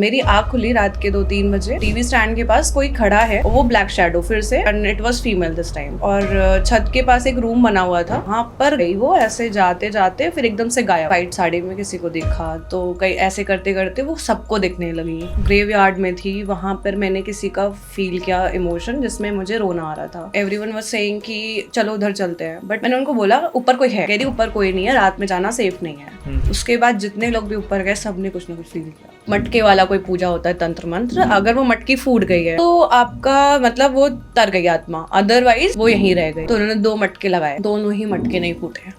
मेरी आँख खुली रात के 2-3 बजे, टीवी स्टैंड के पास कोई खड़ा है, वो ब्लैक शैडो फिर से, and it was female this time. और छत के पास एक रूम बना हुआ था, वहाँ पर गई वो ऐसे जाते जाते, फिर एकदम से गायब। वाइट साड़ी में किसी को देखा तो कई ऐसे करते करते वो सबको दिखने लगी। ग्रेवयार्ड में थी, वहाँ पर मैंने किसी का फील किया इमोशन जिसमें मुझे रोना आ रहा था। एवरीवन वाज सेइंग कि चलो उधर चलते हैं, बट मैंने उनको बोला ऊपर कोई है, कह रही ऊपर कोई नहीं है, रात में जाना सेफ नहीं है। उसके बाद जितने लोग भी ऊपर गए सबने कुछ ना कुछ फील किया। मटके वाला कोई पूजा होता है, तंत्र मंत्र, अगर वो मटकी फूट गई है तो आपका मतलब वो तर गई आत्मा, अदरवाइज वो यहीं रह गई। तो उन्होंने 2 मटके लगाए, दोनों ही मटके नहीं फूटे।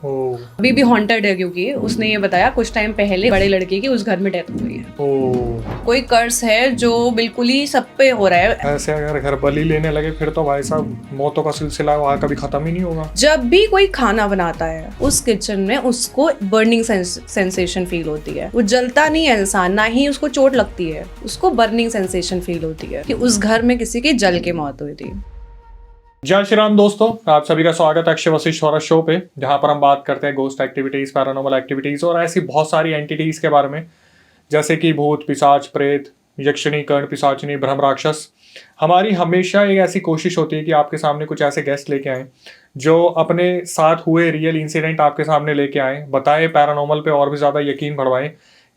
अभी भी हॉन्टेड है, क्योंकि उसने ये बताया कुछ टाइम पहले बड़े लड़के की उस घर में डेथ हुई है। कोई कर्स है जो बिल्कुल ही सब पे हो रहा है। ऐसे अगर घर बलि लेने लगे फिर तो भाई साहब मौतों का सिलसिला वहाँ कभी खत्म ही नहीं होगा। जब भी कोई खाना बनाता है उस किचन में उसको बर्निंग सेंसेशन फील होती है। वो जलता नहीं है इंसान, ना ही उसको चोट लगती है, उसको बर्निंग सेंसेशन फील होती है कि उस घर में किसी की जल के मौत हुई थी। जय श्री राम दोस्तों, आप सभी का स्वागत है अक्षय वशिष्ठ हॉरर शो पे, जहां पर हम बात करते हैं गोस्ट एक्टिविटीज, पैरानॉर्मल एक्टिविटीज और ऐसी बहुत सारी एंटिटीज के बारे में, जैसे कि भूत, पिशाच, प्रेत, यक्षिणी, कर्ण पिशाचिनी, ब्रह्म राक्षस। हमारी हमेशा एक ऐसी कोशिश होती है कि आपके सामने कुछ ऐसे गेस्ट लेके आए जो अपने साथ हुए रियल इंसिडेंट आपके सामने लेके आए, बताएं, पैरानॉर्मल पे और भी ज़्यादा यकीन बढ़वाएं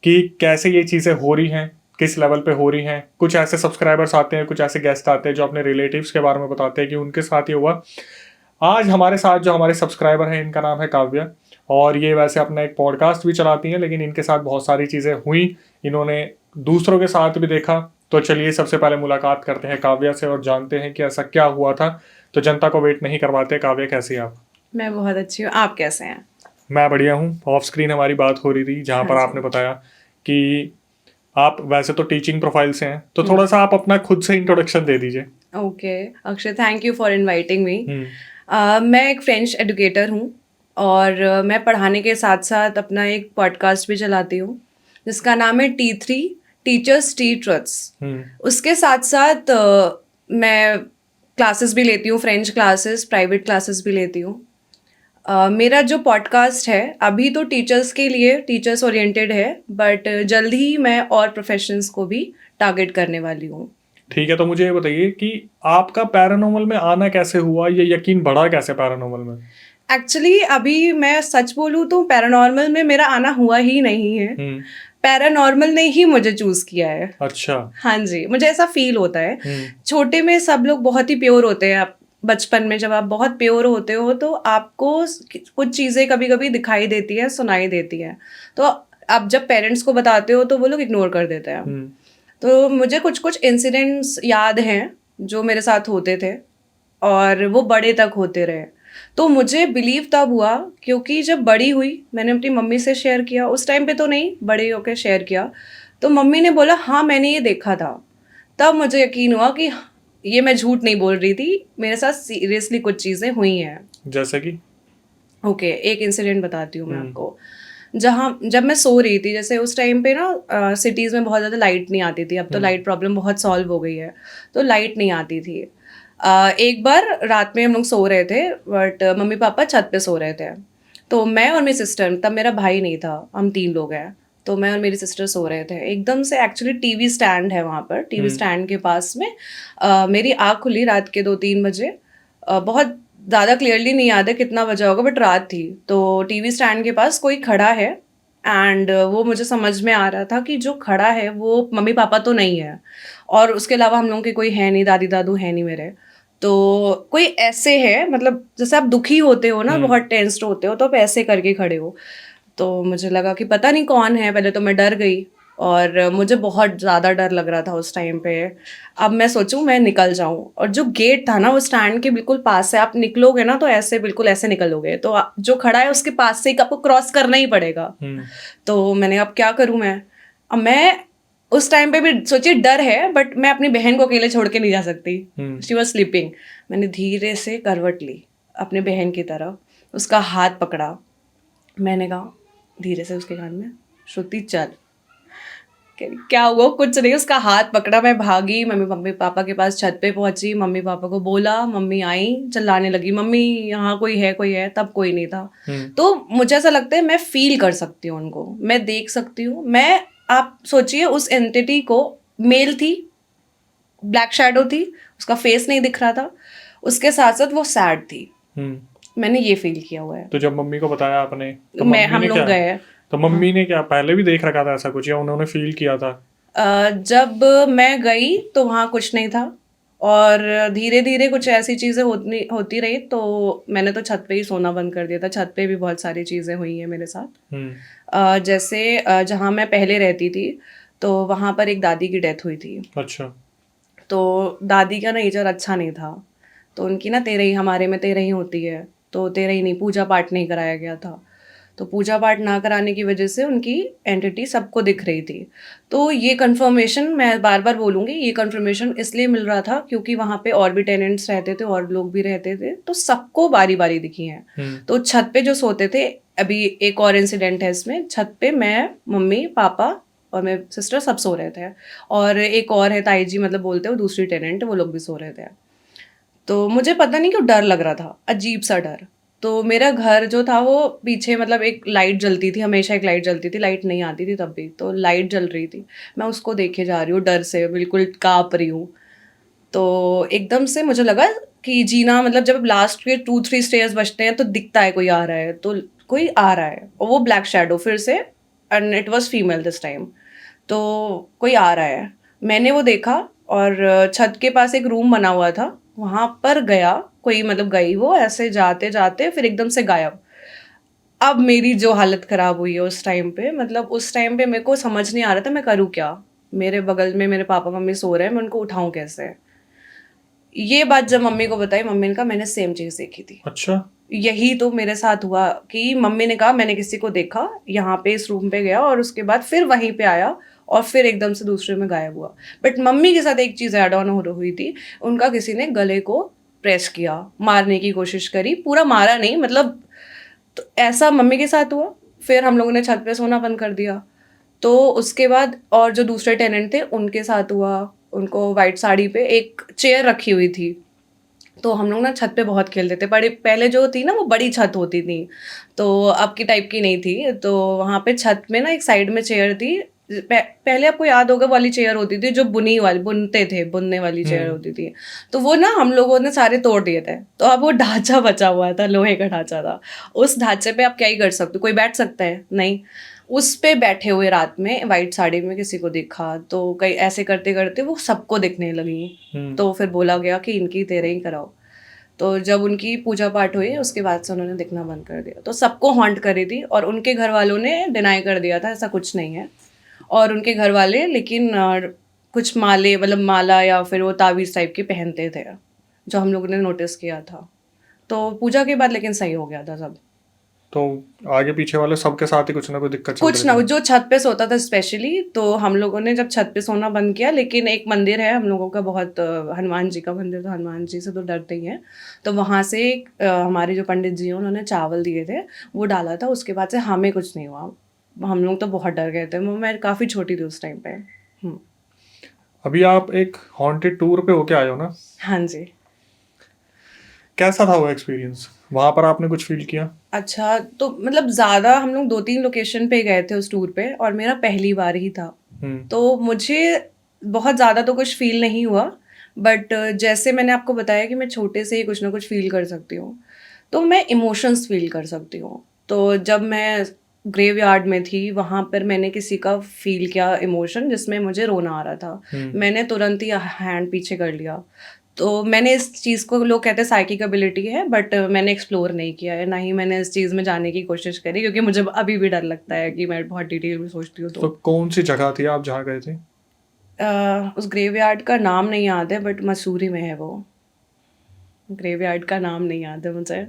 कि कैसे ये चीज़ें हो रही हैं, किस लेवल पे हो रही हैं। कुछ ऐसे सब्सक्राइबर्स आते हैं, कुछ ऐसे गेस्ट आते हैं जो अपने रिलेटिव्स के बारे में बताते हैं कि उनके साथ ये हुआ। आज हमारे साथ जो हमारे सब्सक्राइबर हैं, इनका नाम है काव्या, और ये वैसे अपना एक पॉडकास्ट भी चलाती हैं, लेकिन इनके साथ बहुत सारी चीज़ें हुई, इन्होंने दूसरों के साथ भी देखा। तो चलिए सबसे पहले मुलाकात करते हैं काव्या से और जानते हैं कि ऐसा क्या हुआ था। तो जनता को वेट नहीं करवाते। काव्या, कैसी हैं आप? मैं बहुत अच्छी हूँ, आप कैसे हैं? मैं बढ़िया हूँ। ऑफ स्क्रीन हमारी बात हो रही थी जहाँ पर आपने बताया कि आप वैसे तो टीचिंग प्रोफाइल से हैं, तो थोड़ा सा आप अपना खुद से इंट्रोडक्शन दे दीजिए। Okay Akshay, thank you for inviting me. मैं एक फ्रेंच एजुकेटर हूँ और मैं पढ़ाने के साथ साथ अपना एक पॉडकास्ट भी चलाती हूँ जिसका नाम है T3 टीचर्स टी ट्रुथ्स। उसके साथ साथ मैं क्लासेस भी लेती हूँ, फ्रेंच क्लासेस, प्राइवेट क्लासेस भी लेती हूँ। मेरा जो पॉडकास्ट है अभी तो टीचर्स के लिए, टीचर्स ओरिएंटेड है, बट जल्द ही मैं और प्रोफेशंस को भी टारगेट करने वाली हूँ। ठीक है, तो मुझे ये बताइए कि आपका पैरानॉर्मल में आना कैसे हुआ, ये यकीन बढ़ा कैसे पैरानॉर्मल में? एक्चुअली अभी मैं सच बोलूँ तो पैरानॉर्मल में मेरा आना हुआ ही नहीं है। पैरानॉर्मल ने ही मुझे चूज किया है। अच्छा। हाँ जी, मुझे ऐसा फील होता है। छोटे में सब लोग बहुत ही प्योर होते हैं। आप बचपन में जब आप बहुत प्योर होते हो तो आपको कुछ चीज़ें कभी कभी दिखाई देती है, सुनाई देती है, तो आप जब पेरेंट्स को बताते हो तो वो लोग इग्नोर कर देते हैं। तो मुझे कुछ कुछ इंसिडेंट्स याद हैं जो मेरे साथ होते थे और वो बड़े तक होते रहे। तो मुझे बिलीव तब हुआ क्योंकि जब बड़ी हुई, मैंने अपनी मम्मी से शेयर किया, उस टाइम पे तो नहीं, बड़े होकर शेयर किया, तो मम्मी ने बोला हाँ मैंने ये देखा था। तब मुझे यकीन हुआ कि ये मैं झूठ नहीं बोल रही थी, मेरे साथ सीरियसली कुछ चीज़ें हुई हैं। जैसे कि? ओके, एक इंसिडेंट बताती हूँ मैं आपको। जब मैं सो रही थी, जैसे उस टाइम पे ना सिटीज़ में बहुत ज़्यादा लाइट नहीं आती थी, अब तो लाइट प्रॉब्लम बहुत सॉल्व हो गई है, तो लाइट नहीं आती थी। एक बार रात में हम लोग सो रहे थे, बट मम्मी पापा छत पे सो रहे थे, तो मैं और मेरी सिस्टर, तब मेरा भाई नहीं था, हम 3 लोग हैं, तो मैं और मेरी सिस्टर सो रहे थे। एकदम से एक्चुअली टीवी स्टैंड है वहाँ पर, टीवी स्टैंड के पास में मेरी आँख खुली रात के 2-3 बजे। बहुत ज़्यादा क्लियरली नहीं याद है कितना बजा होगा, बट रात थी। तो टीवी स्टैंड के पास कोई खड़ा है एंड वो मुझे समझ में आ रहा था कि जो खड़ा है वो मम्मी पापा तो नहीं है, और उसके अलावा हम लोगों के कोई है नहीं, दादी दादू है नहीं मेरे। तो कोई ऐसे है, मतलब जैसे आप दुखी होते हो ना, बहुत टेंस्ड होते हो, तो आप ऐसे करके खड़े हो। तो मुझे लगा कि पता नहीं कौन है, पहले तो मैं डर गई और मुझे बहुत ज़्यादा डर लग रहा था उस टाइम पे। अब मैं सोचूं मैं निकल जाऊं, और जो गेट था ना वो स्टैंड के बिल्कुल पास से, आप निकलोगे ना तो ऐसे बिल्कुल ऐसे निकलोगे, तो जो खड़ा है उसके पास से आपको क्रॉस करना ही पड़ेगा। तो मैंने अब क्या करूं अब मैं उस टाइम पे भी सोचिए डर है, बट मैं अपनी बहन को अकेले छोड़ के नहीं जा सकती, शी वॉज स्लीपिंग। मैंने धीरे से करवट ली अपने बहन की तरफ, उसका हाथ पकड़ा, मैंने कहा धीरे से उसके कान में, श्रुति चल। क्या हुआ? कुछ नहीं, उसका हाथ पकड़ा, मैं भागी, मम्मी पापा के पास छत पे पहुंची, मम्मी पापा को बोला, मम्मी आई, चिल्लाने लगी, मम्मी यहाँ कोई है, तब कोई नहीं था। तो मुझे ऐसा लगता है मैं फील कर सकती हूँ उनको, मैं देख सकती हूँ। मैं, आप सोचिए उस एंटिटी को मेल थी, ब्लैक शैडो थी, उसका फेस नहीं दिख रहा था, उसके साथ साथ वो सैड थी। मैंने ये फील किया हुआ है। तो जब मम्मी को बताया आपने तो हम लोग गए। तो मम्मी ने क्या पहले भी देख रखा था ऐसा कुछ, या उन्होंने फील किया था? जब मैं गई तो वहाँ कुछ नहीं था, और धीरे धीरे कुछ ऐसी चीज़ें होती रही, तो मैंने तो छत पे ही सोना बंद कर दिया था। छत पे भी बहुत सारी चीज़ें हुई हैं मेरे साथ। जैसे जहाँ मैं पहले रहती थी तो वहाँ पर एक दादी की डेथ हुई थी। अच्छा। तो दादी का नेचर अच्छा नहीं था, तो उनकी ना तेरही, हमारे में तेरही होती है, तो तेरही नहीं, पूजा पाठ नहीं कराया गया था। तो पूजा पाठ ना कराने की वजह से उनकी एंटिटी सबको दिख रही थी। तो ये कंफर्मेशन, मैं बार बार बोलूँगी, ये कंफर्मेशन इसलिए मिल रहा था क्योंकि वहाँ पे और भी टेनेंट्स रहते थे और लोग भी रहते थे, तो सबको बारी बारी दिखी हैं। तो छत पे जो सोते थे, अभी एक और इंसिडेंट है इसमें, छत पे मैं, मम्मी, पापा और मेरे सिस्टर सब सो रहे थे, और एक और है ताई जी, मतलब बोलते हो, दूसरी टेनेंट, वो लोग भी सो रहे थे। तो मुझे पता नहीं क्यों डर लग रहा था, अजीब सा डर। तो मेरा घर जो था वो पीछे, मतलब एक लाइट जलती थी हमेशा, एक लाइट जलती थी, लाइट नहीं आती थी तब भी, तो लाइट जल रही थी, मैं उसको देखे जा रही हूँ, डर से बिल्कुल काँप रही हूँ। तो एकदम से मुझे लगा कि जीना, मतलब जब लास्ट के 2-3 स्टेयर्स बचते हैं तो दिखता है कोई आ रहा है, तो कोई आ रहा है, और वो ब्लैक शैडो फिर से, and it was female this time. तो कोई आ रहा है, मैंने वो देखा, और छत के पास एक रूम बना हुआ था, वहाँ पर गया कोई, मतलब गई वो ऐसे जाते जाते, फिर एकदम से गायब। अब मेरी जो हालत ख़राब हुई है उस टाइम पे, मतलब उस टाइम पे मेरे को समझ नहीं आ रहा था मैं करूँ क्या। मेरे बगल में मेरे पापा मम्मी सो रहे हैं, मैं उनको उठाऊँ कैसे। ये बात जब मम्मी को बताई, मम्मी ने कहा मैंने सेम चीज़ देखी थी। अच्छा। यही तो मेरे साथ हुआ कि मम्मी ने कहा मैंने किसी को देखा, यहाँ पे इस रूम पे गया, और उसके बाद फिर वहीं पे आया, और फिर एकदम से दूसरे में गायब हुआ। बट मम्मी के साथ एक चीज़ ऐड ऑन हो हुई थी, उनका किसी ने गले को प्रेस किया, मारने की कोशिश करी, पूरा मारा नहीं, मतलब तो ऐसा मम्मी के साथ हुआ। फिर हम लोगों ने छत पे सोना बंद कर दिया। तो उसके बाद और जो दूसरे टेनेंट थे उनके साथ हुआ, उनको वाइट साड़ी पे एक चेयर रखी हुई थी, तो हम लोग ना छत पे बहुत खेलते थे। बड़ी पहले जो थी ना वो बड़ी छत होती थी, तो अब की टाइप की नहीं थी। तो वहाँ पे छत में ना एक साइड में चेयर थी, पहले आपको याद होगा वाली चेयर होती थी जो बुनते थे, बुनने वाली चेयर होती थी। तो वो ना हम लोगों ने सारे तोड़ दिए थे, तो अब वो ढांचा बचा हुआ था, लोहे का ढांचा था। उस ढांचे पे आप क्या ही कर सकते हो, कोई बैठ सकता है नहीं। उस पे बैठे हुए रात में वाइट साड़ी में किसी को देखा, तो कई ऐसे करते करते वो सबको दिखने लगी। तो फिर बोला गया कि इनकी तेरे ही कराओ। तो जब उनकी पूजा पाठ हुई उसके बाद से उन्होंने दिखना बंद कर दिया, तो सबको हॉन्ट करी थी, और उनके घर वालों ने डिनाई कर दिया था ऐसा कुछ नहीं है। और उनके घर वाले लेकिन कुछ माले, मतलब माला या फिर वो तावीज़ टाइप के पहनते थे, जो हम लोगों ने नोटिस किया था। तो पूजा के बाद लेकिन सही हो गया था सब। तो आगे पीछे वाले सबके साथ ही कुछ ना कुछ दिक्कत चल कुछ रही ना, थी? जो छत पे सोता था स्पेशली, तो हम लोगों ने जब छत पे सोना बंद किया, लेकिन एक मंदिर है हम लोगों का बहुत, हनुमान जी का मंदिर, तो हनुमान जी से तो डरते ही हैं। तो वहाँ से हमारे जो पंडित जी हैं उन्होंने चावल दिए थे, वो डाला था, उसके बाद से हमें कुछ नहीं हुआ। हम लोग तो बहुत डर गए थे, मैं काफ़ी छोटी थी उस टाइम पे। अभी आप एक हॉन्टेड टूर पे होके आए हो ना, हाँ जी। कैसा था वो एक्सपीरियंस? वहां पर आपने कुछ फील किया? अच्छा, तो मतलब ज़्यादा हम लोग 2-3 लोकेशन पे गए थे उस टूर पे, और मेरा पहली बार ही था। तो मुझे बहुत ज़्यादा तो कुछ फ़ील नहीं हुआ, बट जैसे मैंने आपको बताया कि मैं छोटे से ही कुछ ना कुछ फ़ील कर सकती हूँ, तो मैं इमोशंस फ़ील कर सकती हूँ। तो जब मैं ग्रेवयार्ड में थी, वहाँ पर मैंने किसी का फ़ील किया इमोशन, जिसमें मुझे रोना आ रहा था। मैंने तुरंत ही हैंड पीछे कर लिया। तो मैंने इस चीज़ को, लोग कहते हैं साइकिक एबिलिटी है, बट मैंने एक्सप्लोर नहीं किया है, ना ही मैंने इस चीज़ में जाने की कोशिश करी, क्योंकि मुझे अभी भी डर लगता है कि मैं बहुत डिटेल में सोचती हूँ। तो कौन सी जगह थी आप जहाँ गए थे? उस ग्रेवयार्ड का नाम नहीं याद है, बट मसूरी में है वो। ग्रेवयार्ड का नाम नहीं याद है मुझे।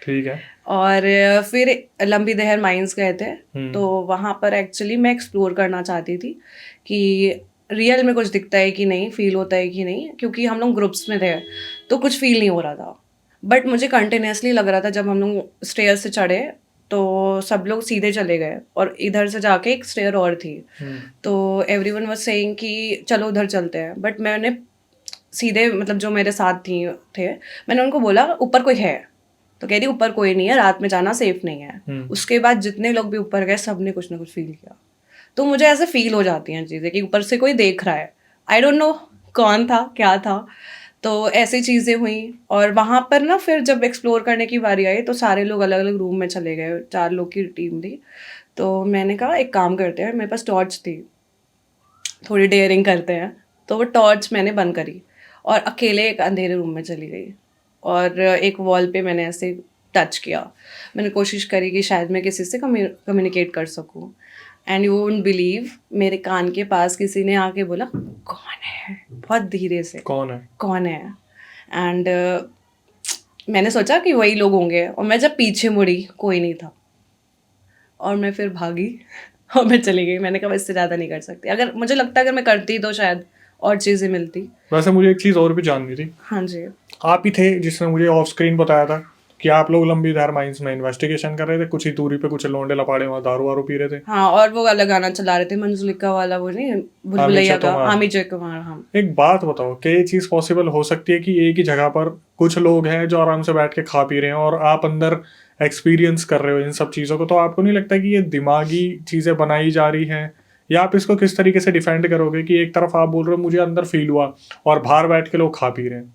ठीक है। और फिर लंबी दहर माइंस गए थे, तो वहाँ पर एक्चुअली मैं एक्सप्लोर करना चाहती थी कि रियल में कुछ दिखता है कि नहीं, फील होता है कि नहीं, क्योंकि हम लोग ग्रुप्स में थे तो कुछ फील नहीं हो रहा था। बट मुझे कंटिन्यूसली लग रहा था, जब हम लोग स्टेयर से चढ़े तो सब लोग सीधे चले गए, और इधर से जाके एक स्टेयर और थी, तो एवरीवन वाज सेइंग कि चलो उधर चलते हैं। बट मैंने सीधे, मतलब जो मेरे साथ थे, मैंने उनको बोला ऊपर कोई है, तो कह रही ऊपर कोई नहीं है, रात में जाना सेफ नहीं है। उसके बाद जितने लोग भी ऊपर गए सब ने कुछ ना कुछ फील किया। तो मुझे ऐसे फील हो जाती हैं चीज़ें कि ऊपर से कोई देख रहा है, आई डोंट नो कौन था क्या था। तो ऐसी चीज़ें हुई और वहाँ पर ना फिर जब एक्सप्लोर करने की बारी आई तो सारे लोग अलग अलग रूम में चले गए, 4 लोग की टीम थी। तो मैंने कहा एक काम करते हैं, मेरे पास टॉर्च थी, थोड़ी डेयरिंग करते हैं। तो वो टॉर्च मैंने बंद करी और अकेले एक अंधेरे रूम में चली गई और एक वॉल पे मैंने ऐसे टच किया। मैंने कोशिश करी कि शायद मैं किसी से कम्युनिकेट कर सकूं। एंड यू वोंट बिलीव, मेरे कान के पास किसी ने आके बोला कौन है, बहुत धीरे से, कौन है। एंड मैंने सोचा कि वही लोग होंगे और मैं जब पीछे मुड़ी कोई नहीं था और मैं फिर भागी और मैं चली गई। मैंने कहा इससे ज़्यादा नहीं कर सकती, अगर मुझे लगता अगर मैं करती तो शायद और चीज़ें मिलती। वैसे मुझे एक चीज़ और भी जाननी थी। हाँ जी। आप ही थे जिसने मुझे ऑफ स्क्रीन बताया था कि आप लोग लंबी धार माइंस में इन्वेस्टिगेशन कर रहे थे, कुछ ही दूरी पे कुछ लौंडे लपाड़े वहाँ दारू वारू पी रहे थे। हाँ, और वो अलग गाना चला रहे थे, मंजुलिका वाला, वो नहीं भूलभुलैया का, आमी जय कुमार। हम एक बात बताओ कि ये चीज़ पॉसिबल हो सकती है कि एक ही जगह पर कुछ लोग हैं जो आराम से बैठ के खा पी रहे हैं और आप अंदर एक्सपीरियंस कर रहे हो इन सब चीज़ों को, तो आपको नहीं लगता कि ये दिमागी चीज़ें बनाई जा रही हैं? या आप इसको किस तरीके से डिफेंड करोगे कि एक तरफ आप बोल रहे हो मुझे अंदर फील हुआ और बाहर बैठ के लोग खा पी रहे हैं?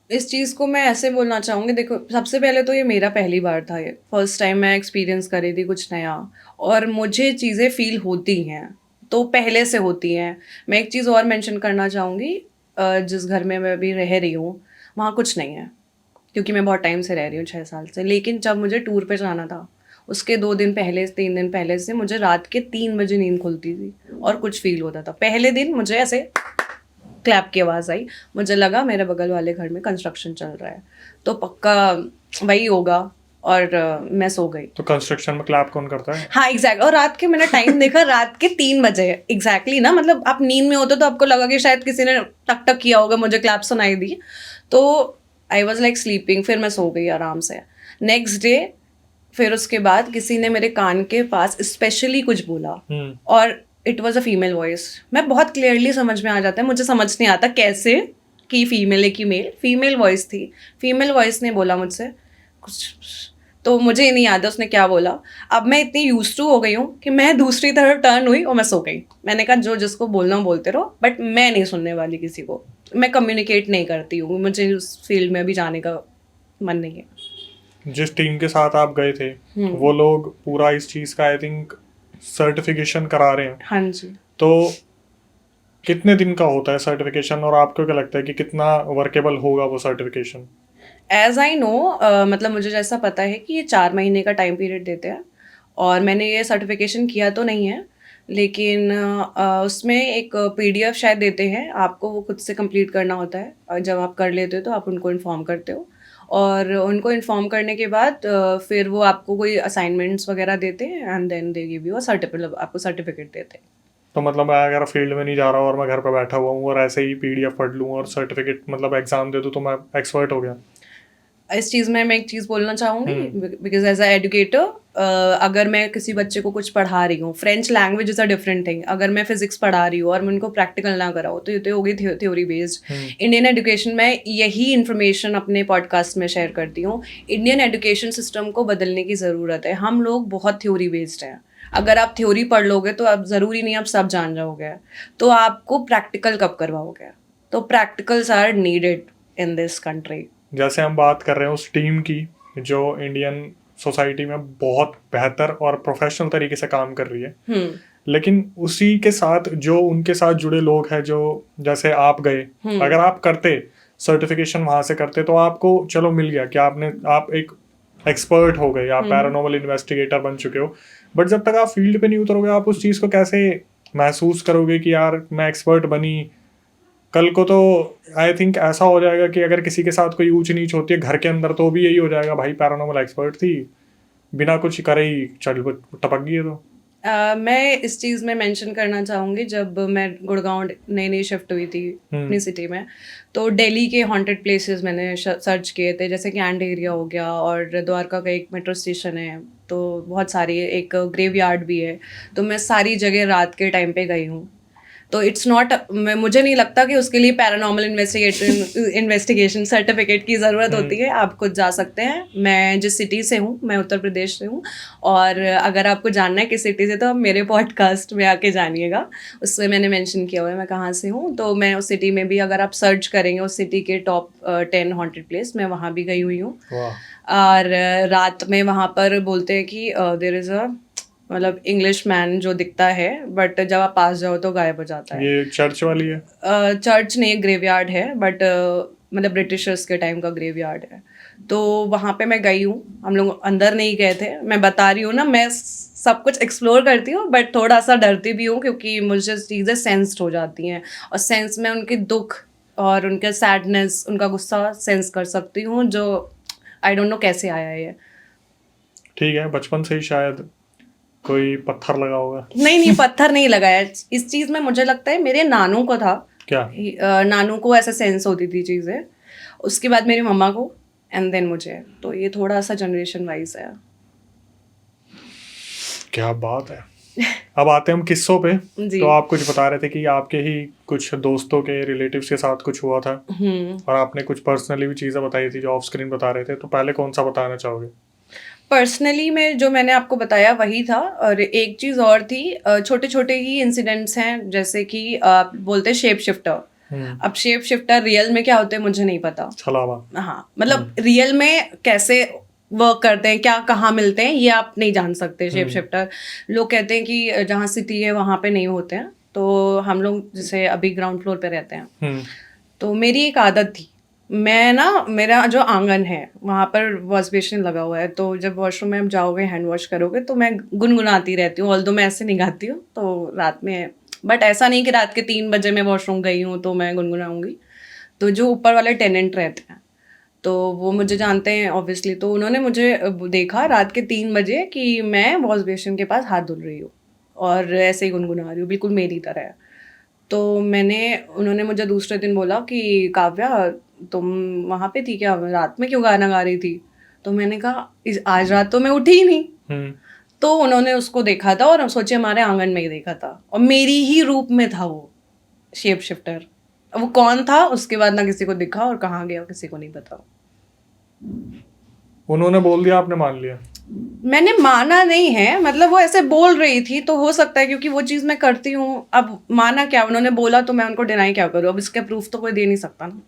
इस चीज़ को मैं ऐसे बोलना चाहूँगी, देखो सबसे पहले तो ये मेरा पहली बार था, ये फर्स्ट टाइम मैं एक्सपीरियंस कर रही थी कुछ नया और मुझे चीज़ें फील होती हैं तो पहले से होती हैं। मैं एक चीज़ और मेंशन करना चाहूँगी, जिस घर में मैं अभी रह रही हूँ वहाँ कुछ नहीं है, क्योंकि मैं बहुत टाइम से रह रही हूँ, 6 साल से। लेकिन जब मुझे टूर पे जाना था उसके 2 दिन पहले, 3 दिन पहले से मुझे रात के 3 बजे नींद खुलती थी और कुछ फील होता था। पहले दिन मुझे ऐसे क्लैप की आवाज़ आई, मुझे लगा मेरे बगल वाले घर में कंस्ट्रक्शन चल रहा है, तो पक्का वही होगा और मैं सो गई। तो कंस्ट्रक्शन में क्लैप कौन करता है? हाँ एग्जैक्ट, और रात के मैंने टाइम देखा, रात के 3 बजे एग्जैक्टली ना, मतलब आप नींद में होते तो आपको लगा कि शायद किसी ने टक टक किया होगा, मुझे क्लैप सुनाई दी, तो आई वॉज लाइक स्लीपिंग। फिर मैं सो गई आराम से। नेक्स्ट डे फिर उसके बाद किसी ने मेरे कान के पास स्पेशली कुछ बोला और it was a female voice. मैं बहुत क्लियरली समझ में आ जाता है, मुझे समझ नहीं आता कैसे कि फीमेल है कि मेल। फीमेल वॉइस थी, फीमेल वॉइस ने बोला मुझसे कुछ, तो मुझे नहीं याद है उसने क्या बोला। अब मैं इतनी यूज्ड टू हो गई हूँ कि मैं दूसरी तरफ टर्न हुई और मैं सो गई। मैंने कहा जो जिसको बोलना हो बोलते रहो, बट मैं नहीं सुनने वाली किसी को, मैं कम्युनिकेट नहीं करती हूँ, मुझे उस फील्ड में भी जाने का मन नहीं है। जिस टीम के साथ आप गए थे वो लोग पूरा इस चीज़ का आई थिंक सर्टिफिकेशन करा रहे हैं। हाँ जी। तो कितने दिन का होता है सर्टिफिकेशन और आपको क्या लगता है कि कितना वर्केबल होगा वो सर्टिफिकेशन? एज आई नो, मतलब मुझे जैसा पता है कि ये 4 महीने का टाइम पीरियड देते हैं और मैंने ये सर्टिफिकेशन किया तो नहीं है, लेकिन उसमें एक PDF शायद देते हैं आपको, वो खुद से कंप्लीट करना होता है और जब आप कर लेते हो तो आप उनको इन्फॉर्म करते हो और उनको इन्फॉर्म करने के बाद फिर वो आपको कोई असाइनमेंट्स वगैरह देते हैं and then they give you a certificate, आपको सर्टिफिकेट देते हैं। तो मतलब मैं अगर फील्ड में नहीं जा रहा हूँ और मैं घर पे बैठा हुआ हूँ और ऐसे ही PDF पढ़ लूँ और सर्टिफिकेट मतलब एग्जाम दे दूँ तो मैं एक्सपर्ट हो गया? इस चीज़ में मैं एक चीज़ बोलना चाहूँगी, बिकॉज एज अ एजुकेटर अगर मैं किसी बच्चे को कुछ पढ़ा रही हूँ, French language is a different thing, अगर मैं फिजिक्स पढ़ा रही हूँ और मैं उनको प्रैक्टिकल ना कराऊँ तो ये तो होगी थ्योरी बेस्ड। इंडियन एजुकेशन में यही इन्फॉर्मेशन अपने पॉडकास्ट में शेयर करती हूँ। इंडियन एजुकेशन सिस्टम को बदलने की ज़रूरत है। हम लोग बहुत थ्योरी बेस्ड हैं। अगर आप थ्योरी पढ़ लोगे तो अब ज़रूरी नहीं आप सब जान जाओगे, तो आपको प्रैक्टिकल कब करवाओगे? तो practicals are needed in this country. जैसे हम बात कर रहे हैं उस टीम की जो इंडियन सोसाइटी में बहुत बेहतर और प्रोफेशनल तरीके से काम कर रही है, लेकिन उसी के साथ जो उनके साथ जुड़े लोग हैं, जो जैसे आप गए, अगर आप करते सर्टिफिकेशन वहां से करते तो आपको चलो मिल गया कि आप एक एक्सपर्ट हो गए, आप पैरानॉर्मल इन्वेस्टिगेटर बन चुके हो, बट जब तक आप फील्ड पे नहीं उतरोगे आप उस चीज़ को कैसे महसूस करोगे कि यार मैं एक्सपर्ट बनी? कल को तो आई थिंक ऐसा हो जाएगा कि अगर किसी के साथ कोई ऊंच नीच होती है घर के अंदर तो भी यही हो जाएगा, भाई पैरानॉर्मल एक्सपर्ट थी, बिना कुछ करे ही चल टपक गई है। तो मैं इस चीज़ में मेंशन करना चाहूँगी, जब मैं गुड़गांव नई नई शिफ्ट हुई थी अपनी सिटी में, तो दिल्ली के हॉन्टेड प्लेसेस मैंने सर्च किए थे, जैसे कि एंड एरिया हो गया और द्वारका का एक मेट्रो स्टेशन है, तो बहुत सारी, एक ग्रेवयार्ड भी है, तो मैं सारी जगह रात के टाइम पे गई हूँ। तो इट्स नॉट, मुझे नहीं लगता कि उसके लिए पैरानॉर्मल इन्वेस्टिगेशन सर्टिफिकेट की ज़रूरत होती है। आप खुद जा सकते हैं। मैं जिस सिटी से हूँ, मैं उत्तर प्रदेश से हूँ, और अगर आपको जानना है किस सिटी से, तो आप मेरे पॉडकास्ट में आके जानिएगा, उसमें मैंने मेंशन किया हुआ है मैं कहाँ से हूँ। तो मैं उस सिटी में भी, अगर आप सर्च करेंगे उस सिटी के टॉप 10 हॉन्टेड प्लेस, मैं वहाँ भी गई हुई हूँ। और रात में वहाँ पर बोलते हैं कि देयर इज़ अ, मतलब इंग्लिश मैन जो दिखता है, बट जब आप पास जाओ तो गायब हो जाता है। ये चर्च वाली है? चर्च नहीं, ग्रेवयार्ड है, बट मतलब ब्रिटिशर्स के टाइम का ग्रेवयार्ड है। तो वहाँ पे मैं गई हूँ, हम लोग अंदर नहीं गए थे। मैं बता रही हूँ ना, मैं सब कुछ एक्सप्लोर करती हूँ, बट थोड़ा सा डरती भी हूँ, क्योंकि मुझे चीज़ें सेंस्ड हो जाती हैं, और सेंस में उनके दुख और उनके सैडनेस, उनका गुस्सा सेंस कर सकती हूँ, जो आई डोंट नो कैसे आया है ये। ठीक है, बचपन से ही शायद कोई पत्थर लगा होगा। नहीं, पत्थर नहीं लगाया। इस चीज में मुझे लगता है मेरे नानू को था। क्या? नानू को ऐसा सेंस होती थी चीजें, उसके बाद मेरी मम्मा को, एंड देन मुझे। तो ये थोड़ा सा जनरेशन वाइज है। क्या बात है। अब आते हैं हम किस्सों पे। जी। तो आप कुछ बता रहे थे कि आपके ही कुछ दोस्तों के रिलेटिव्स के साथ कुछ हुआ था, और आपने कुछ पर्सनली भी चीज़ें बताई थी जो ऑफ स्क्रीन बता रहे थे। तो पहले कौन सा बताना चाहोगे? पर्सनली में जो मैंने आपको बताया वही था, और एक चीज़ और थी, छोटे छोटे ही इंसिडेंट्स हैं, जैसे कि बोलते हैं शेप शिफ्टर। अब शेप शिफ्टर रियल में क्या होते हैं मुझे नहीं पता। छलावा। हाँ, मतलब रियल में कैसे वर्क करते हैं, क्या कहाँ मिलते हैं, ये आप नहीं जान सकते। शेप शिफ्टर लोग कहते हैं कि जहाँ सिटी है वहाँ पे नहीं होते हैं। तो हम लोग जैसे अभी ग्राउंड फ्लोर पे रहते हैं, तो मेरी एक आदत थी, मैं ना, मेरा जो आंगन है वहाँ पर वॉश बेसिन लगा हुआ है, तो जब वॉशरूम में आप जाओगे, हैंड वॉश करोगे, तो मैं गुनगुनाती रहती हूँ। ऑल्दो मैं ऐसे नहीं गाती हूँ, तो रात में, बट ऐसा नहीं कि रात के 3 बजे मैं वॉशरूम गई हूँ तो मैं गुनगुनाऊंगी। तो जो ऊपर वाले टेनेंट रहते हैं, तो वो मुझे जानते हैं ऑब्वियसली, तो उन्होंने मुझे देखा रात के 3 बजे कि मैं वॉश बेसिन के पास हाथ धुल रही हूँ और ऐसे ही गुनगुना रही हूँ, बिल्कुल मेरी तरह। तो उन्होंने मुझे दूसरे दिन बोला कि काव्या, तुम वहाँ पे थी क्या, रात में क्यों गाना गा रही थी? तो मैंने कहा आज रात तो मैं उठी ही नहीं। तो उन्होंने उसको देखा था, और सोचे हमारे आंगन में ही देखा था, और मेरी ही रूप में था वो शेप शिफ्टर। वो कौन था उसके बाद ना किसी को दिखा, और कहाँ गया किसी को नहीं पता। उन्होंने बोल दिया, आपने मान लिया? मैंने माना नहीं है, मतलब वो ऐसे बोल रही थी, तो हो सकता है क्योंकि वो चीज़ मैं करती हूँ। अब माना क्या, उन्होंने बोला तो मैं उनको डिनाई क्या करूँ? अब इसका प्रूफ तो कोई दे नहीं सकता ना।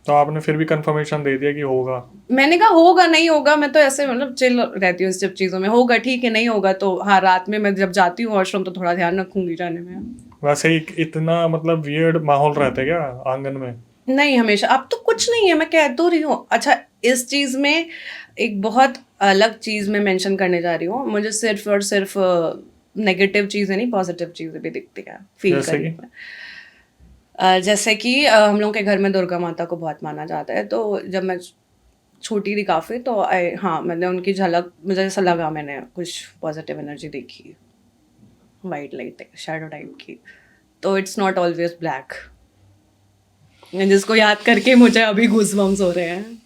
तो आपने फिर भी कंफर्मेशन दे दिया कि होगा? मैंने कहा होगा, नहीं होगा, मैं तो ऐसे मतलब चिल रहती हूँ इस सब चीज़ों में। होगा ठीक है, नहीं होगा तो हाँ, रात में मैं जब जाती हूँ वॉशरूम तो थोड़ा ध्यान रखूंगी जाने में। वैसे ही इतना मतलब वियर्ड माहौल रहता है क्या आंगन में? नहीं, हमेशा। अब तो कुछ नहीं है, मैं कह तो रही हूँ। अच्छा, इस चीज़ में एक बहुत अलग चीज़ मैं मेंशन करने जा रही हूँ। मुझे सिर्फ और सिर्फ नेगेटिव चीज़ें नहीं, पॉजिटिव चीज़ें भी दिखती हैं, फील करी मैं। जैसे कि हम लोग के घर में दुर्गा माता को बहुत माना जाता है। तो जब मैं छोटी थी काफ़ी, तो हाँ, मैंने उनकी झलक, मुझे ऐसा लगा मैंने कुछ पॉजिटिव एनर्जी देखी, वाइट लाइट शैडो टाइप की। तो इट्स नॉट ऑलवेज ब्लैक, जिसको याद करके मुझे अभी गूज़बम्स हो रहे हैं।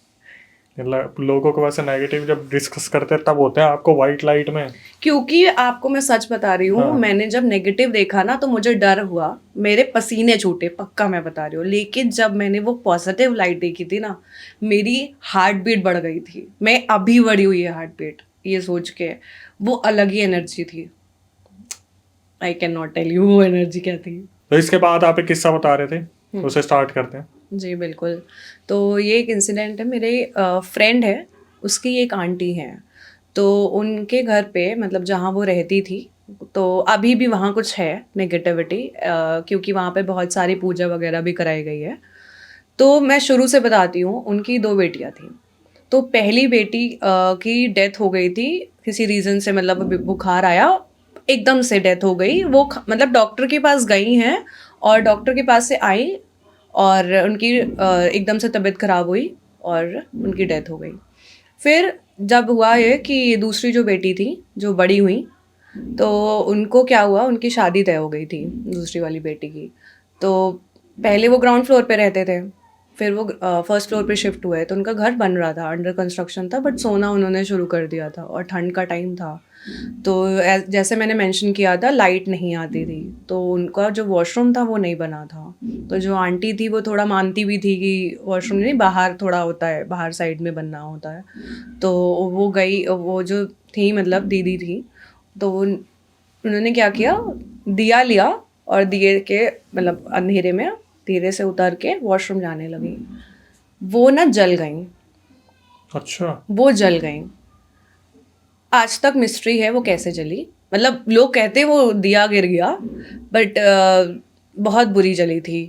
लोगों को वैसे नेगेटिव जब डिस्कस करते हैं तब होते हैं, आपको वाइट लाइट में? क्योंकि आपको मैं सच बता रही हूँ, मैंने जब नेगेटिव देखा ना तो मुझे डर हुआ, मेरे पसीने छूटे, पक्का मैं बता रही हूँ। लेकिन जब मैंने वो पॉजिटिव लाइट देखी थी ना, मेरी हार्ट बीट बढ़ गई थी। मैं अभी बढ़ी हुई है हार्ट बीट, ये सोच के। वो अलग ही एनर्जी थी, I can not tell you वो एनर्जी क्या थी। तो इसके बाद आप एक किस्सा बता रहे थे, उसे स्टार्ट करते हैं। जी बिल्कुल। तो ये एक इंसिडेंट है, मेरे फ्रेंड है, उसकी एक आंटी हैं। तो उनके घर पे, मतलब जहाँ वो रहती थी, तो अभी भी वहाँ कुछ है नेगेटिविटी, क्योंकि वहाँ पे बहुत सारी पूजा वगैरह भी कराई गई है। तो मैं शुरू से बताती हूँ, उनकी 2 बेटियाँ थी। तो पहली बेटी की डेथ हो गई थी किसी रीज़न से, मतलब बुखार आया, एकदम से डेथ हो गई। वो मतलब डॉक्टर के पास गई हैं, और डॉक्टर के पास से आई, और उनकी एकदम से तबीयत ख़राब हुई और उनकी डेथ हो गई। फिर जब हुआ ये कि दूसरी जो बेटी थी, जो बड़ी हुई, तो उनको क्या हुआ, उनकी शादी तय हो गई थी दूसरी वाली बेटी की। तो पहले वो ग्राउंड फ्लोर पे रहते थे, फिर वो फर्स्ट फ्लोर पे शिफ्ट हुए, तो उनका घर बन रहा था, अंडर कंस्ट्रक्शन था, बट सोना उन्होंने शुरू कर दिया था और ठंड का टाइम था। तो जैसे मैंने मेंशन किया था, लाइट नहीं आती थी, तो उनका जो वॉशरूम था वो नहीं बना था। तो जो आंटी थी वो थोड़ा मानती भी थी कि वॉशरूम नहीं, बाहर थोड़ा होता है, बाहर साइड में बनना होता है। तो वो गई, वो जो थी मतलब दीदी थी, तो उन्होंने क्या किया, दिया लिया और दिए के मतलब अंधेरे में धीरे से उतर के वॉशरूम जाने लगी। वो ना जल गई। अच्छा। वो जल गई। आज तक मिस्ट्री है वो कैसे जली। मतलब लोग कहते वो दिया गिर गया, बट बहुत बुरी जली थी